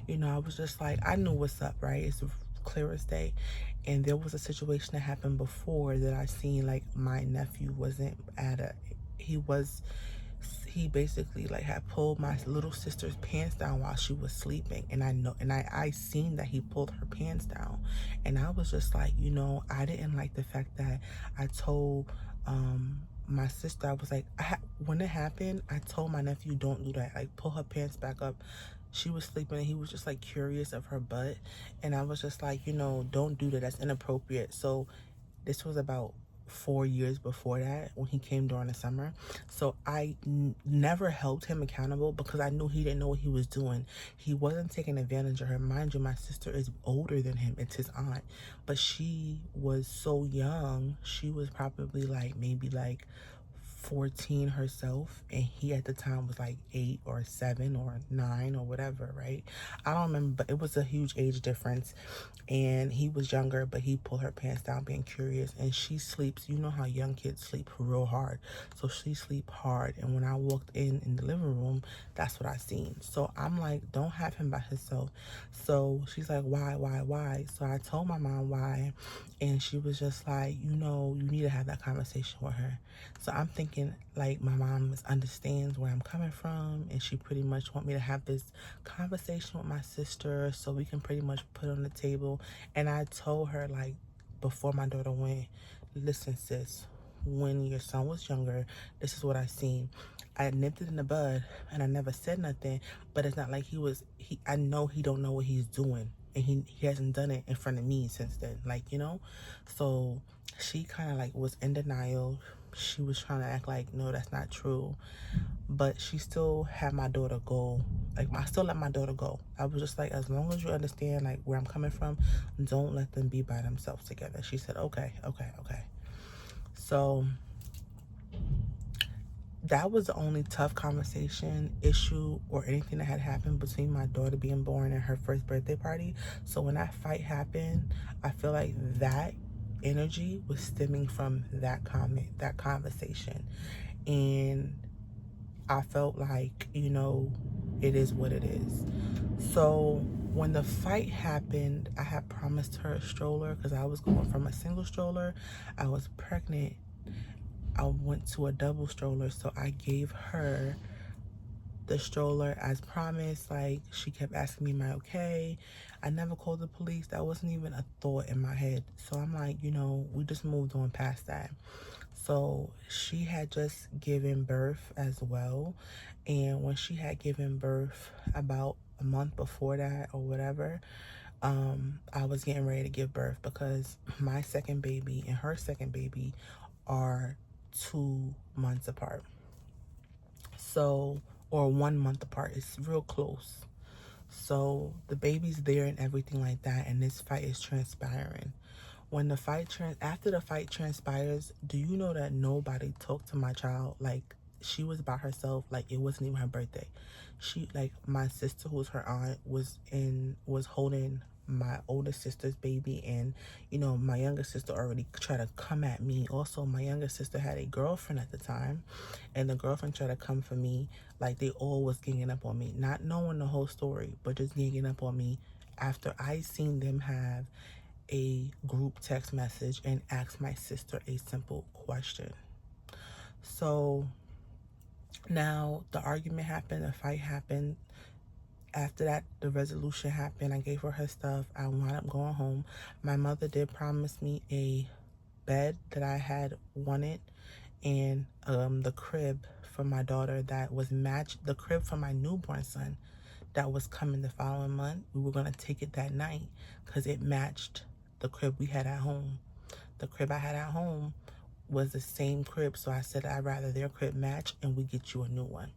you know, I was just like, I knew what's up, right? It's clear as day. And there was a situation that happened before that I seen, like, my nephew wasn't he basically like had pulled my little sister's pants down while she was sleeping. And I seen that he pulled her pants down. And I was just like, you know, I didn't like the fact that I told my sister, I was like, when it happened, I told my nephew, don't do that, like pull her pants back up. She was sleeping and he was just like curious of her butt, and I was just like, you know, don't do that, that's inappropriate. So this was about 4 years before that, when he came during the summer. So I never held him accountable because I knew he didn't know what he was doing. He wasn't taking advantage of her. Mind you, my sister is older than him. It's his aunt. But she was so young. She was probably like maybe like 14 herself, and he at the time was like 8 or 7 or 9 or whatever, right? I don't remember, but it was a huge age difference. And he was younger, but he pulled her pants down being curious. And she sleeps, you know how young kids sleep real hard, so she sleep hard. And when I walked in the living room, that's what I seen. So I'm like, don't have him by himself. So she's like, why? So I told my mom why, and she was just like, you know, you need to have that conversation with her. So I'm thinking like my mom understands where I'm coming from, and she pretty much want me to have this conversation with my sister so we can pretty much put on the table. And I told her, like, before my daughter went, listen sis, when your son was younger, this is what I seen. I nipped it in the bud and I never said nothing, but it's not like I know he don't know what he's doing, and he hasn't done it in front of me since then, like, you know. So she kind of like was in denial. She was trying to act like, no, that's not true, but she still had my daughter go. Like, I still let my daughter go. I was just like, as long as you understand like where I'm coming from, don't let them be by themselves together. She said, okay. So that was the only tough conversation, issue, or anything that had happened between my daughter being born and her first birthday party. So when that fight happened, I feel like that energy was stemming from that conversation. And I felt like, you know, it is what it is. So when the fight happened, I had promised her a stroller because I was going from a single stroller. I was pregnant. I went to a double stroller, so I gave her the stroller as promised. Like, she kept asking me, am I okay? I never called the police. That wasn't even a thought in my head. So I'm like, you know, we just moved on past that. So she had just given birth as well. And when she had given birth about a month before that or whatever, I was getting ready to give birth because my second baby and her second baby are 2 months apart. So, or 1 month apart. It's real close. So the baby's there and everything like that, and this fight is transpiring. When the after the fight transpires, do you know that nobody talked to my child? Like, she was by herself. Like, it wasn't even her birthday. She, like, my sister, who's her aunt, was holding my older sister's baby, and, you know, my younger sister already tried to come at me. Also, my younger sister had a girlfriend at the time, and the girlfriend tried to come for me. Like, they all was ganging up on me, not knowing the whole story, but just ganging up on me after I seen them have a group text message and ask my sister a simple question. So now the argument happened, the fight happened. After that, the resolution happened. I gave her stuff. I wound up going home. My mother did promise me a bed that I had wanted, and the crib for my daughter that was matched, the crib for my newborn son that was coming the following month. We were going to take it that night because it matched the crib we had at home. The crib I had at home was the same crib, so I said I'd rather their crib match and we get you a new one.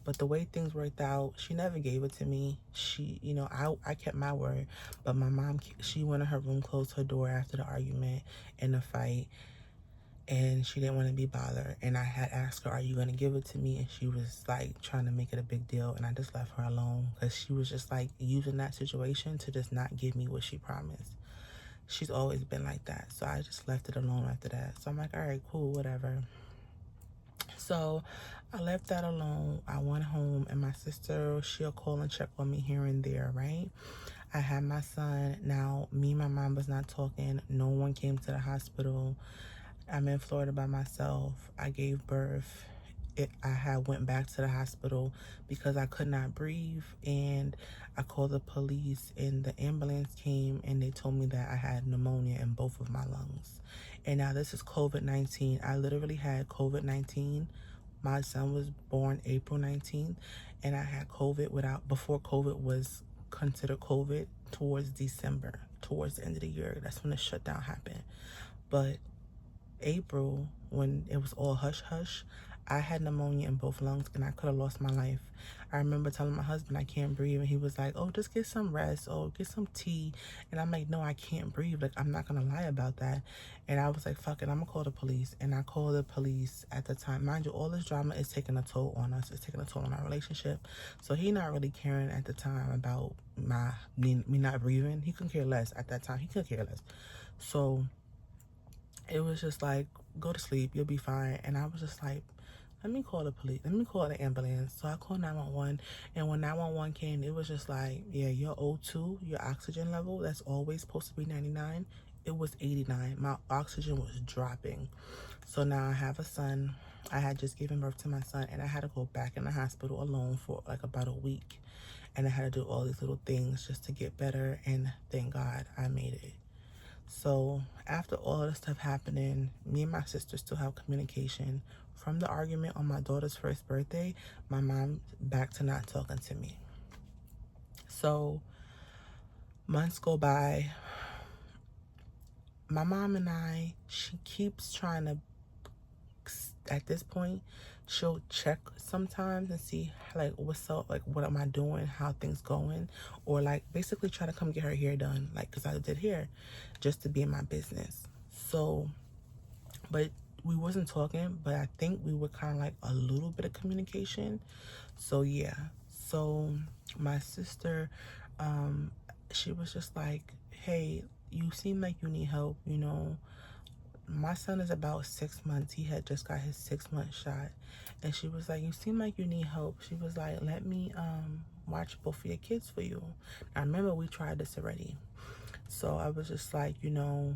But the way things worked out, she never gave it to me. She, you know, I kept my word, but my mom, she went in her room, closed her door after the argument and the fight, and she didn't want to be bothered. And I had asked her, are you going to give it to me? And she was like trying to make it a big deal, and I just left her alone because she was just like using that situation to just not give me what she promised. She's always been like that. So I just left it alone after that. So I'm like, all right, cool, whatever. So I left that alone. I went home, and my sister, she'll call and check on me here and there, right? I had my son. Now, me and my mom was not talking. No one came to the hospital. I'm in Florida by myself. I gave birth. I had went back to the hospital because I could not breathe, and I called the police, and the ambulance came, and they told me that I had pneumonia in both of my lungs. And now this is COVID-19. I literally had COVID-19. My son was born April 19th, and I had COVID before COVID was considered COVID, towards December, towards the end of the year. That's when the shutdown happened. But April, when it was all hush hush, I had pneumonia in both lungs, and I could have lost my life. I remember telling my husband I can't breathe, and he was like, oh, just get some rest, or get some tea. And I'm like, no, I can't breathe. Like, I'm not gonna lie about that. And I was like, fuck it, I'm gonna call the police. And I called the police at the time. Mind you, all this drama is taking a toll on us. It's taking a toll on our relationship. So he not really caring at the time about me not breathing. He couldn't care less at that time. He couldn't care less. So it was just like, go to sleep, you'll be fine. And I was just like, let me call the police, let me call the ambulance. So I called 911, and when 911 came, it was just like, yeah, your O2, your oxygen level, that's always supposed to be 99. It was 89. My oxygen was dropping. So now I have a son. I had just given birth to my son, and I had to go back in the hospital alone for like about a week. And I had to do all these little things just to get better, and thank God I made it. So after all of this stuff happening, me and my sister still have communication. From the argument on my daughter's first birthday, my mom back to not talking to me. So months go by. My mom and I, she keeps trying to, at this point, she'll check sometimes and see like what's up, like what am I doing, how things going, or like basically try to come get her hair done, like because I did hair just to be in my business. So, but we wasn't talking, but I think we were kind of like a little bit of communication. So yeah, so my sister, she was just like, hey, you seem like you need help, you know. My son is about 6 months. He had just got his 6-month shot. And she was like, you seem like you need help. She was like, let me watch both of your kids for you. I remember we tried this already. So I was just like, you know,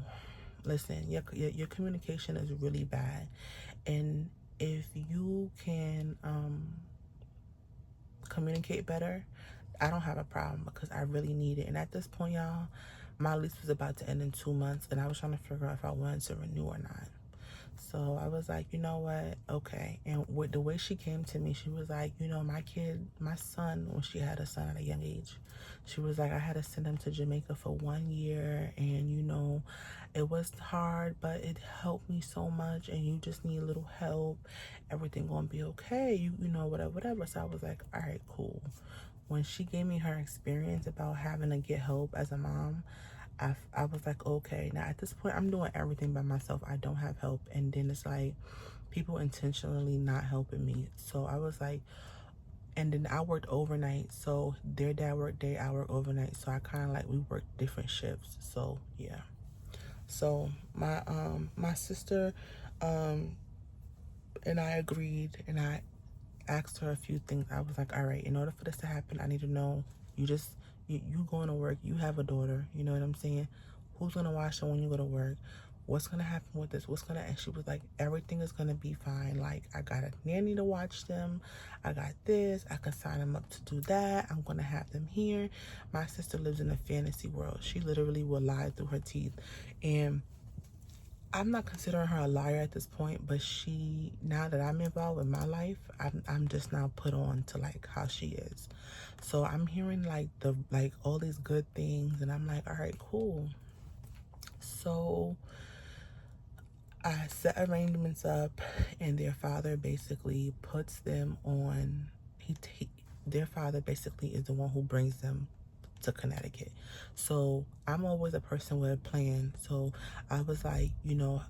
listen, your communication is really bad. And if you can communicate better, I don't have a problem because I really need it. And at this point, y'all, my lease was about to end in 2 months, and I was trying to figure out if I wanted to renew or not. So I was like, you know what? Okay. And with the way she came to me, she was like, you know, my son, when she had a son at a young age, she was like, I had to send him to Jamaica for 1 year, and you know, it was hard, but it helped me so much, and you just need a little help. Everything gonna be okay. You know, whatever. So I was like, all right, cool. When she gave me her experience about having to get help as a mom, I was like, okay, now at this point, I'm doing everything by myself. I don't have help. And then it's like people intentionally not helping me. So I was like, and then I worked overnight. So their dad worked day, I worked overnight. So I kind of like, we worked different shifts. So yeah. So my sister and I agreed, and I asked her a few things. I was like, all right, in order for this to happen, I need to know you going to work, you have a daughter, you know what I'm saying? Who's going to watch them when you go to work? What's going to happen with this? And she was like, everything is going to be fine. Like, I got a nanny to watch them. I got this. I can sign them up to do that. I'm going to have them here. My sister lives in a fantasy world. She literally will lie through her teeth. And I'm not considering her a liar at this point, but now that I'm involved with my life, I'm just now put on to like how she is. So I'm hearing like all these good things, and I'm like, all right, cool. So I set arrangements up, and their father basically puts them on. Their father basically is the one who brings them to Connecticut. So I'm always a person with a plan. So I was like,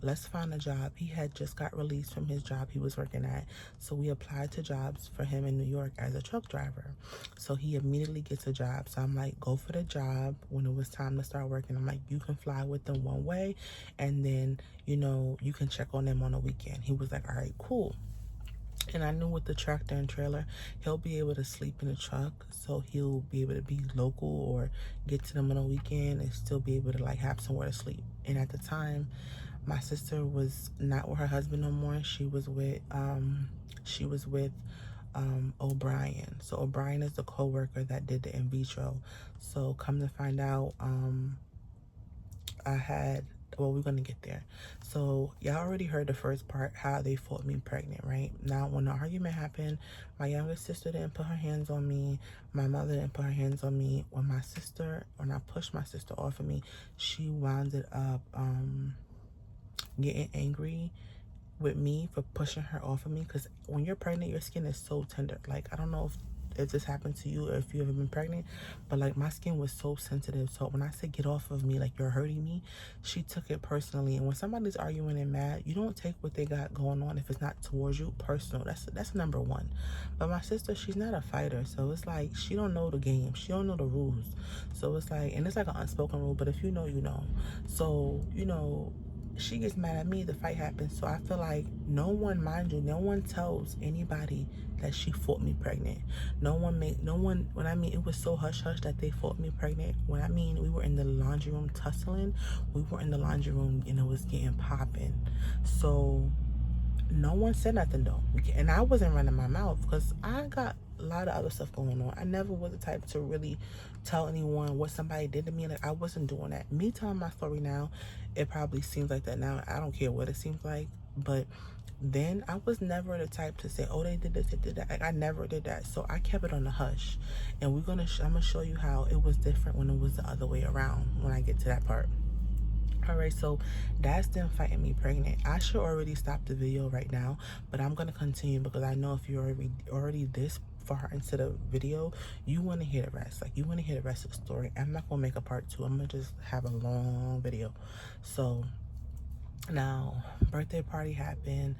let's find a job. He had just got released from his job he was working at. So we applied to jobs for him in New York as a truck driver. So he immediately gets a job. So I'm like, go for the job. When it was time to start working, I'm like, you can fly with them one way, and then, you can check on them on a weekend. He was like, all right, cool. And I knew with the tractor and trailer, he'll be able to sleep in the truck, so he'll be able to be local or get to them on a weekend and still be able to like have somewhere to sleep. And at the time, my sister was not with her husband no more. She was with O'Brien. So O'Brien is the co-worker that did the in vitro. So come to find out, we're gonna get there. So y'all already heard the first part, how they fought me pregnant, right? Now when the argument happened, my youngest sister didn't put her hands on me, my mother didn't put her hands on me. When I pushed my sister off of me, she wound up getting angry with me for pushing her off of me, because when you're pregnant, your skin is so tender. Like, I don't know if this happened to you or if you ever been pregnant, but like my skin was so sensitive. So when I said get off of me, like you're hurting me, she took it personally. And when somebody's arguing and mad, you don't take what they got going on, if it's not towards you, personal. That's number one. But my sister, she's not a fighter, so it's like she don't know the game, she don't know the rules. So it's like, and it's like an unspoken rule, but if you know, you know. So she gets mad at me, the fight happens. So I feel like no one, mind you, no one tells anybody that she fought me pregnant. When I mean, it was so hush hush that they fought me pregnant. When I mean, we were in the laundry room tussling, we were in the laundry room and it was getting popping. So no one said nothing though. And I wasn't running my mouth because I got a lot of other stuff going on. I never was the type to really tell anyone what somebody did to me. Like, I wasn't doing that. Me telling my story now, it probably seems like that now. I don't care what it seems like. But then I was never the type to say, oh, they did this, they did that. Like, I never did that. So I kept it on the hush. And I'm gonna show you how it was different when it was the other way around when I get to that part. All right, so that's them fighting me pregnant. I should already stop the video right now, but I'm gonna continue because I know if you're already this far into the video, you want to hear the rest. Like, you want to hear the rest of the story. I'm not gonna make a part 2. I'm gonna just have a long video. So now, birthday party happened.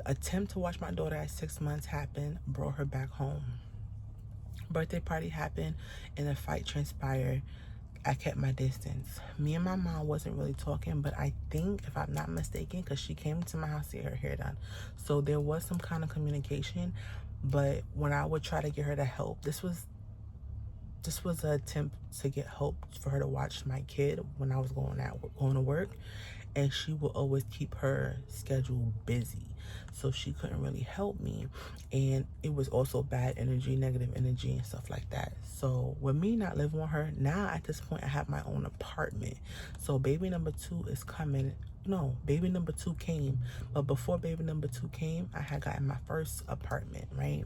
Attempt to watch my daughter at 6 months happened. Brought her back home. Birthday party happened, and a fight transpired. I kept my distance. Me and my mom wasn't really talking, but I think, if I'm not mistaken, because she came to my house to get her hair done, so there was some kind of communication. But when I would try to get her to help, this was an attempt to get help for her to watch my kid when I was going to work, and she would always keep her schedule busy, so she couldn't really help me. And it was also bad energy, negative energy and stuff like that. So with me not living with her, now at this point I have my own apartment. So baby number 2 is coming. No, baby number 2 came, but before baby number 2 came, I had gotten my first apartment, right?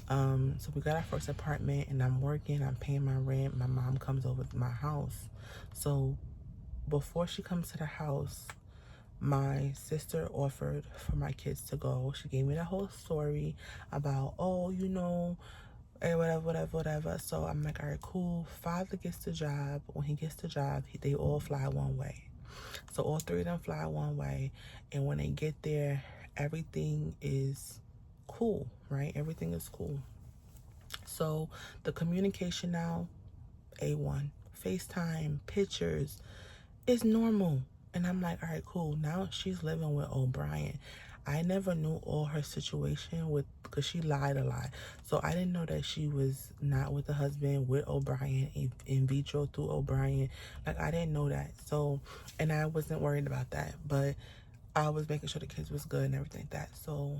So we got our first apartment, and I'm working, I'm paying my rent. My mom comes over to my house. So before she comes to the house, my sister offered for my kids to go. She gave me the whole story about, hey, whatever. So I'm like, all right, cool. Father gets the job. When he gets the job, they all fly one way. So all 3 of them fly one way. And when they get there, everything is cool, right? Everything is cool. So the communication now, A1. FaceTime, pictures, it's normal. And I'm like, all right, cool. Now she's living with O'Brien. I never knew all her situation because she lied a lot. So I didn't know that she was not with the husband, with O'Brien, in vitro through O'Brien. Like, I didn't know that. So, and I wasn't worried about that. But I was making sure the kids was good and everything like that. So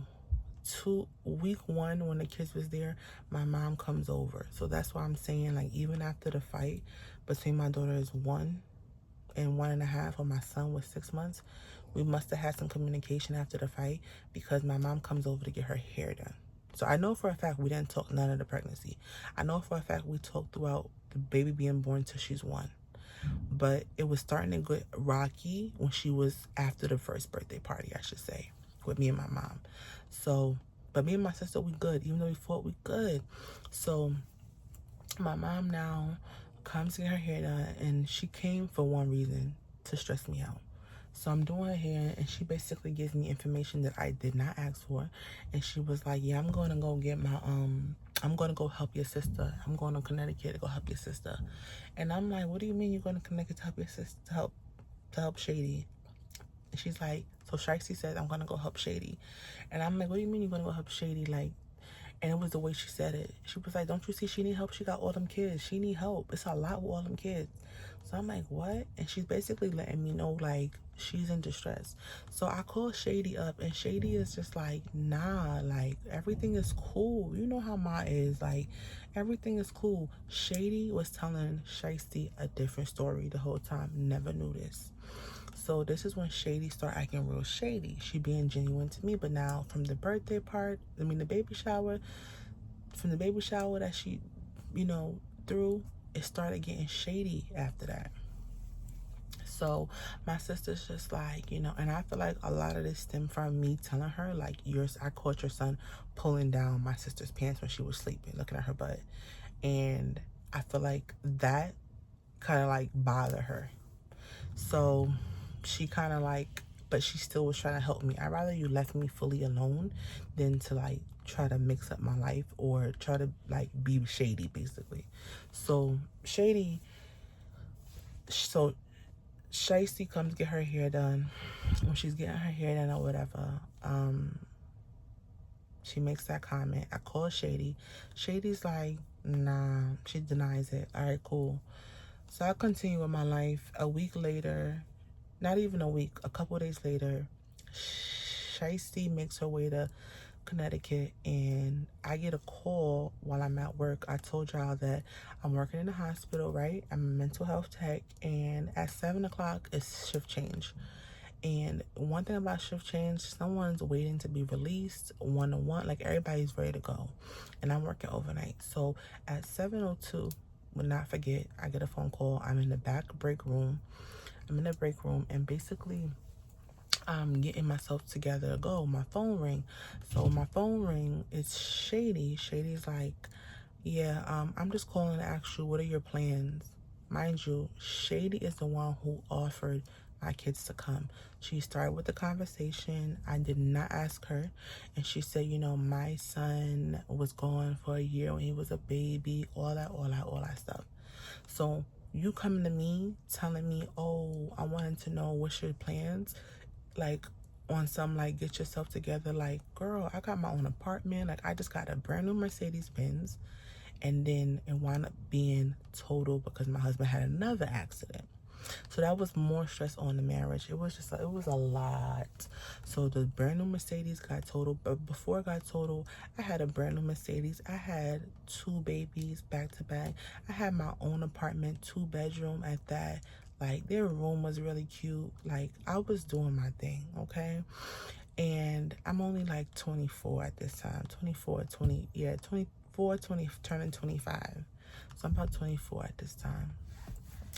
week 1, when the kids was there, my mom comes over. So that's why I'm saying, like, even after the fight between my daughters, and 1.5 when my son was 6 months, we must have had some communication after the fight because my mom comes over to get her hair done. So I know for a fact we didn't talk none of the pregnancy. I know for a fact we talked throughout the baby being born till she's 1. But it was starting to get rocky when she was after the first birthday party, I should say, with me and my mom. So, but me and my sister, we good. Even though we fought, we good. So my mom now comes to get her hair done, and she came for one reason, to stress me out. So I'm doing her hair, and she basically gives me information that I did not ask for. And she was like, yeah, I'm going to go get my, I'm going to go help your sister. I'm going to Connecticut to go help your sister. And I'm like, what do you mean you're going to Connecticut to help your sister, to help Shady? And she's like, so Shicey said, I'm going to go help Shady. And I'm like, what do you mean you're going to go help Shady? Like, and it was the way she said it. She was like, don't you see she need help? She got all them kids. She need help. It's a lot with all them kids. So I'm like, what? And she's basically letting me know, like, she's in distress. So I call Shady up, and Shady is just like, nah, like, everything is cool. You know how Ma is. Like, everything is cool. Shady was telling Shiesty a different story the whole time. Never knew this. So this is when Shady started acting real shady. She being genuine to me, but now from the birthday part, the baby shower, from the baby shower that she, threw, it started getting shady after that. So my sister's just like, and I feel like a lot of this stemmed from me telling her, like, I caught your son pulling down my sister's pants when she was sleeping, looking at her butt. And I feel like that kind of like bothered her. So she kind of like, but she still was trying to help me. I'd rather you left me fully alone than to like try to mix up my life or try to like be shady, basically. So Shiesty comes get her hair done. When she's getting her hair done or whatever, she makes that comment. I call Shady. Shady's like, nah, she denies it. All right, cool. So I continue with my life. A week later, not even a week, a couple days later, Shiesty makes her way to Connecticut, and I get a call while I'm at work. I told y'all that I'm working in the hospital, right? I'm a mental health tech, and at 7 o'clock it's shift change. And one thing about shift change, someone's waiting to be released one-on-one, like everybody's ready to go, and I'm working overnight. So at 7:02, will not forget, I get a phone call. I'm in the back break room. And basically I'm getting myself together to go. My phone ring. So my phone ring, it's Shady. Shady's like, yeah, I'm just calling to ask you, what are your plans? Mind you, Shady is the one who offered my kids to come. She started with the conversation. I did not ask her. And she said, my son was gone for a year when he was a baby, all that stuff. So you coming to me telling me, oh, I wanted to know what's your plans, like on some like get yourself together, like, girl, I got my own apartment, like I just got a brand new Mercedes Benz, and then it wound up being total because my husband had another accident. So that was more stress on the marriage. It was a lot. So the brand new Mercedes got total, but before it got total, I had a brand new Mercedes. I had 2 babies back to back. I had my own apartment, 2-bedroom at that. Like, their room was really cute. Like, I was doing my thing, okay? And I'm only like 24 at this time. 24, turning 25. So I'm about 24 at this time.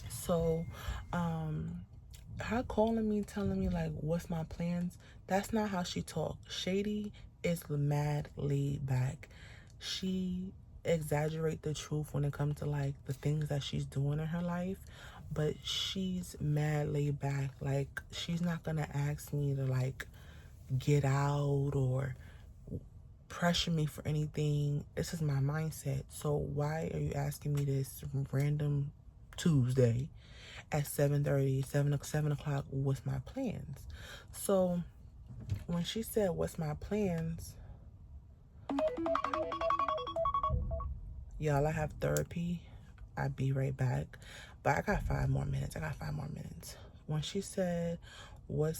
So, her calling me, telling me like, what's my plans? That's not how she talks. Shady is mad laid back. She exaggerate the truth when it comes to like the things that she's doing in her life, but she's mad laid back. Like, she's not gonna ask me to like get out or pressure me for anything. This is my mindset. So why are you asking me this random Tuesday at 7:30, 7 o'clock, what's my plans? So when she said, what's my plans, y'all, I have therapy. I'll be right back. But I got 5 more minutes. When she said, when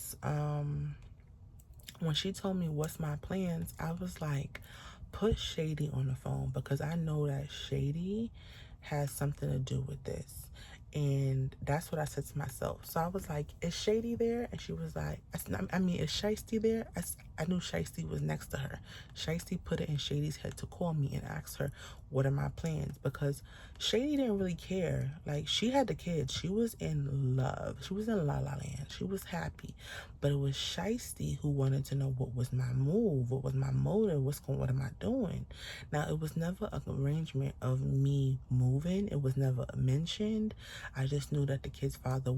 she told me what's my plans, I was like, put Shady on the phone, because I know that Shady has something to do with this. And that's what I said to myself. So I was like, is Shady there? And she was like, I mean, is Shiesty there? I knew Shiesty was next to her. Shiesty put it in Shady's head to call me and ask her, what are my plans? Because Shady didn't really care. Like, she had the kids. She was in love. She was in La La Land. She was happy. But it was Shiesty who wanted to know what was my move, what was my motive, what am I doing? Now, it was never an arrangement of me moving. It was never mentioned. I just knew that the kid's father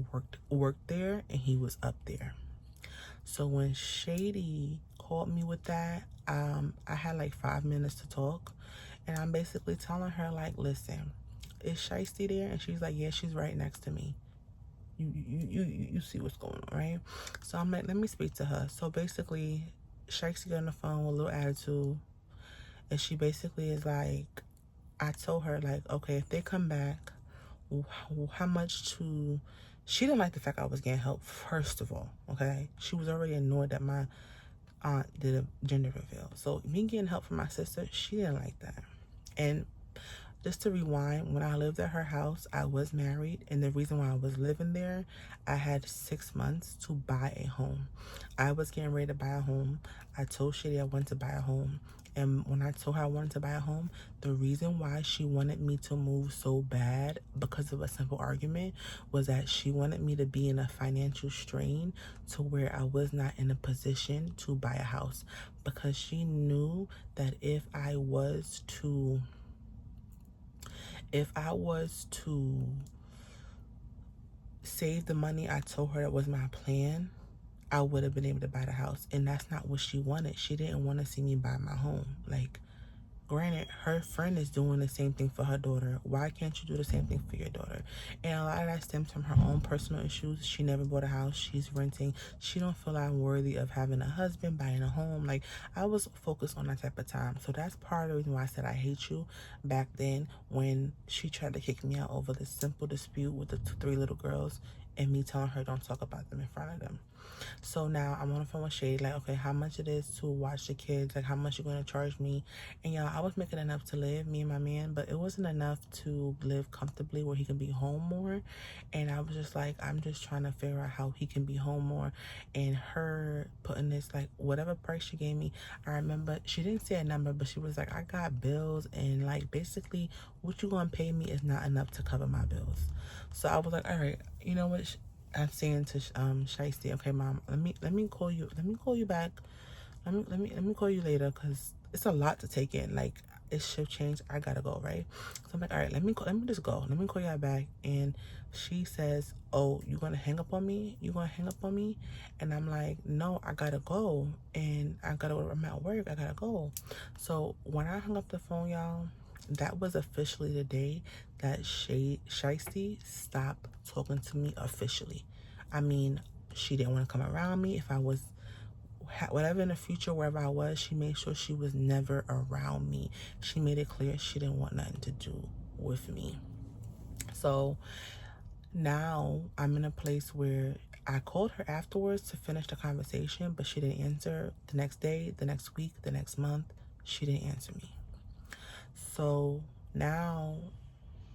worked there and he was up there. So when Shady called me with that, I had like 5 minutes to talk, and I'm basically telling her, like, listen, is Shiesty there? And she's like, yeah, she's right next to me. You see what's going on, right? So I'm like, let me speak to her. So basically, Shiesty got on the phone with a little attitude, and she basically is like, I told her, like, okay, if they come back, how much to... She didn't like the fact I was getting help, first of all, okay? She was already annoyed that my aunt did a gender reveal. So me getting help from my sister, she didn't like that. And just to rewind, when I lived at her house, I was married, and the reason why I was living there, I had 6 months to buy a home. I was getting ready to buy a home. I told Shady I wanted to buy a home, and when I told her I wanted to buy a home, the reason why she wanted me to move so bad, because of a simple argument, was that she wanted me to be in a financial strain to where I was not in a position to buy a house, because she knew that if I was to save the money I told her that was my plan, I would have been able to buy the house. And that's not what she wanted. She didn't want to see me buy my home. Like, granted, her friend is doing the same thing for her daughter. Why can't you do the same thing for your daughter? And a lot of that stems from her own personal issues. She never bought a house. She's renting. She don't feel I'm worthy of having a husband, buying a home. Like, I was focused on that type of time. So that's part of the reason why I said I hate you back then, when she tried to kick me out over this simple dispute with the 3 little girls, and me telling her don't talk about them in front of them. So now I'm on the phone with Shade, like, okay, how much it is to watch the kids? Like, how much you going to charge me? And y'all, I was making enough to live, me and my man, but it wasn't enough to live comfortably where he can be home more. And I was just like, I'm just trying to figure out how he can be home more. And her putting this, like, whatever price she gave me, I remember she didn't say a number, but she was like, I got bills, and like, basically what you gonna pay me is not enough to cover my bills. So I was like, all right, you know what? I'm saying to Shiesty, okay, mom, let me call you back. Let me call you later, because it's a lot to take in. Like, it's shift change. I gotta go, right? So I'm like, all right, let me just go. Let me call you back. And she says, oh, you gonna hang up on me? You gonna hang up on me? And I'm like, no, I gotta go. And I'm at work. I gotta go. So when I hung up the phone, y'all, that was officially the day that Shiesty stopped talking to me officially. I mean, she didn't want to come around me. If I was, whatever in the future, wherever I was, she made sure she was never around me. She made it clear she didn't want nothing to do with me. So now I'm in a place where I called her afterwards to finish the conversation, but she didn't answer. The next day, the next week, the next month, she didn't answer me. So now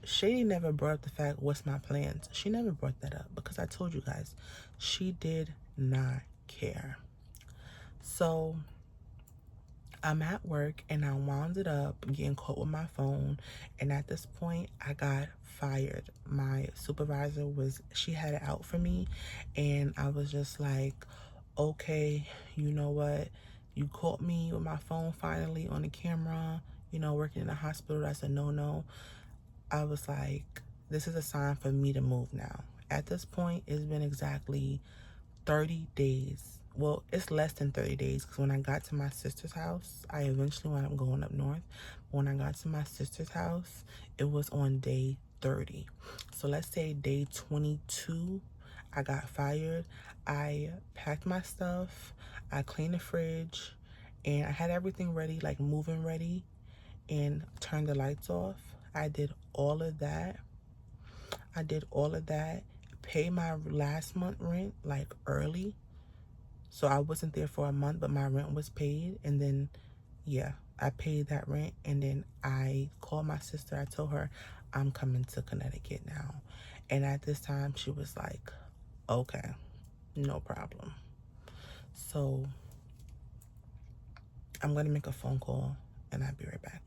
Shady never brought up the fact, what's my plans? She never brought that up, because I told you guys, she did not care. So I'm at work, and I wound it up getting caught with my phone. And at this point, I got fired. My supervisor she had it out for me. And I was just like, okay, you know what? You caught me with my phone finally on the camera, working in a hospital. That's a no-no. I was like, this is a sign for me to move now. At this point, it's been exactly 30 days. Well, it's less than 30 days, because when I got to my sister's house, I eventually wound up going up north. But when I got to my sister's house, it was on day 30. So let's say day 22, I got fired. I packed my stuff, I cleaned the fridge, and I had everything ready, like moving ready, and turned the lights off. I did all of that. Paid my last month rent like early. So I wasn't there for a month, but my rent was paid. And then, yeah, I paid that rent. And then I called my sister. I told her, I'm coming to Connecticut now. And at this time, she was like, okay, no problem. So I'm going to make a phone call and I'll be right back.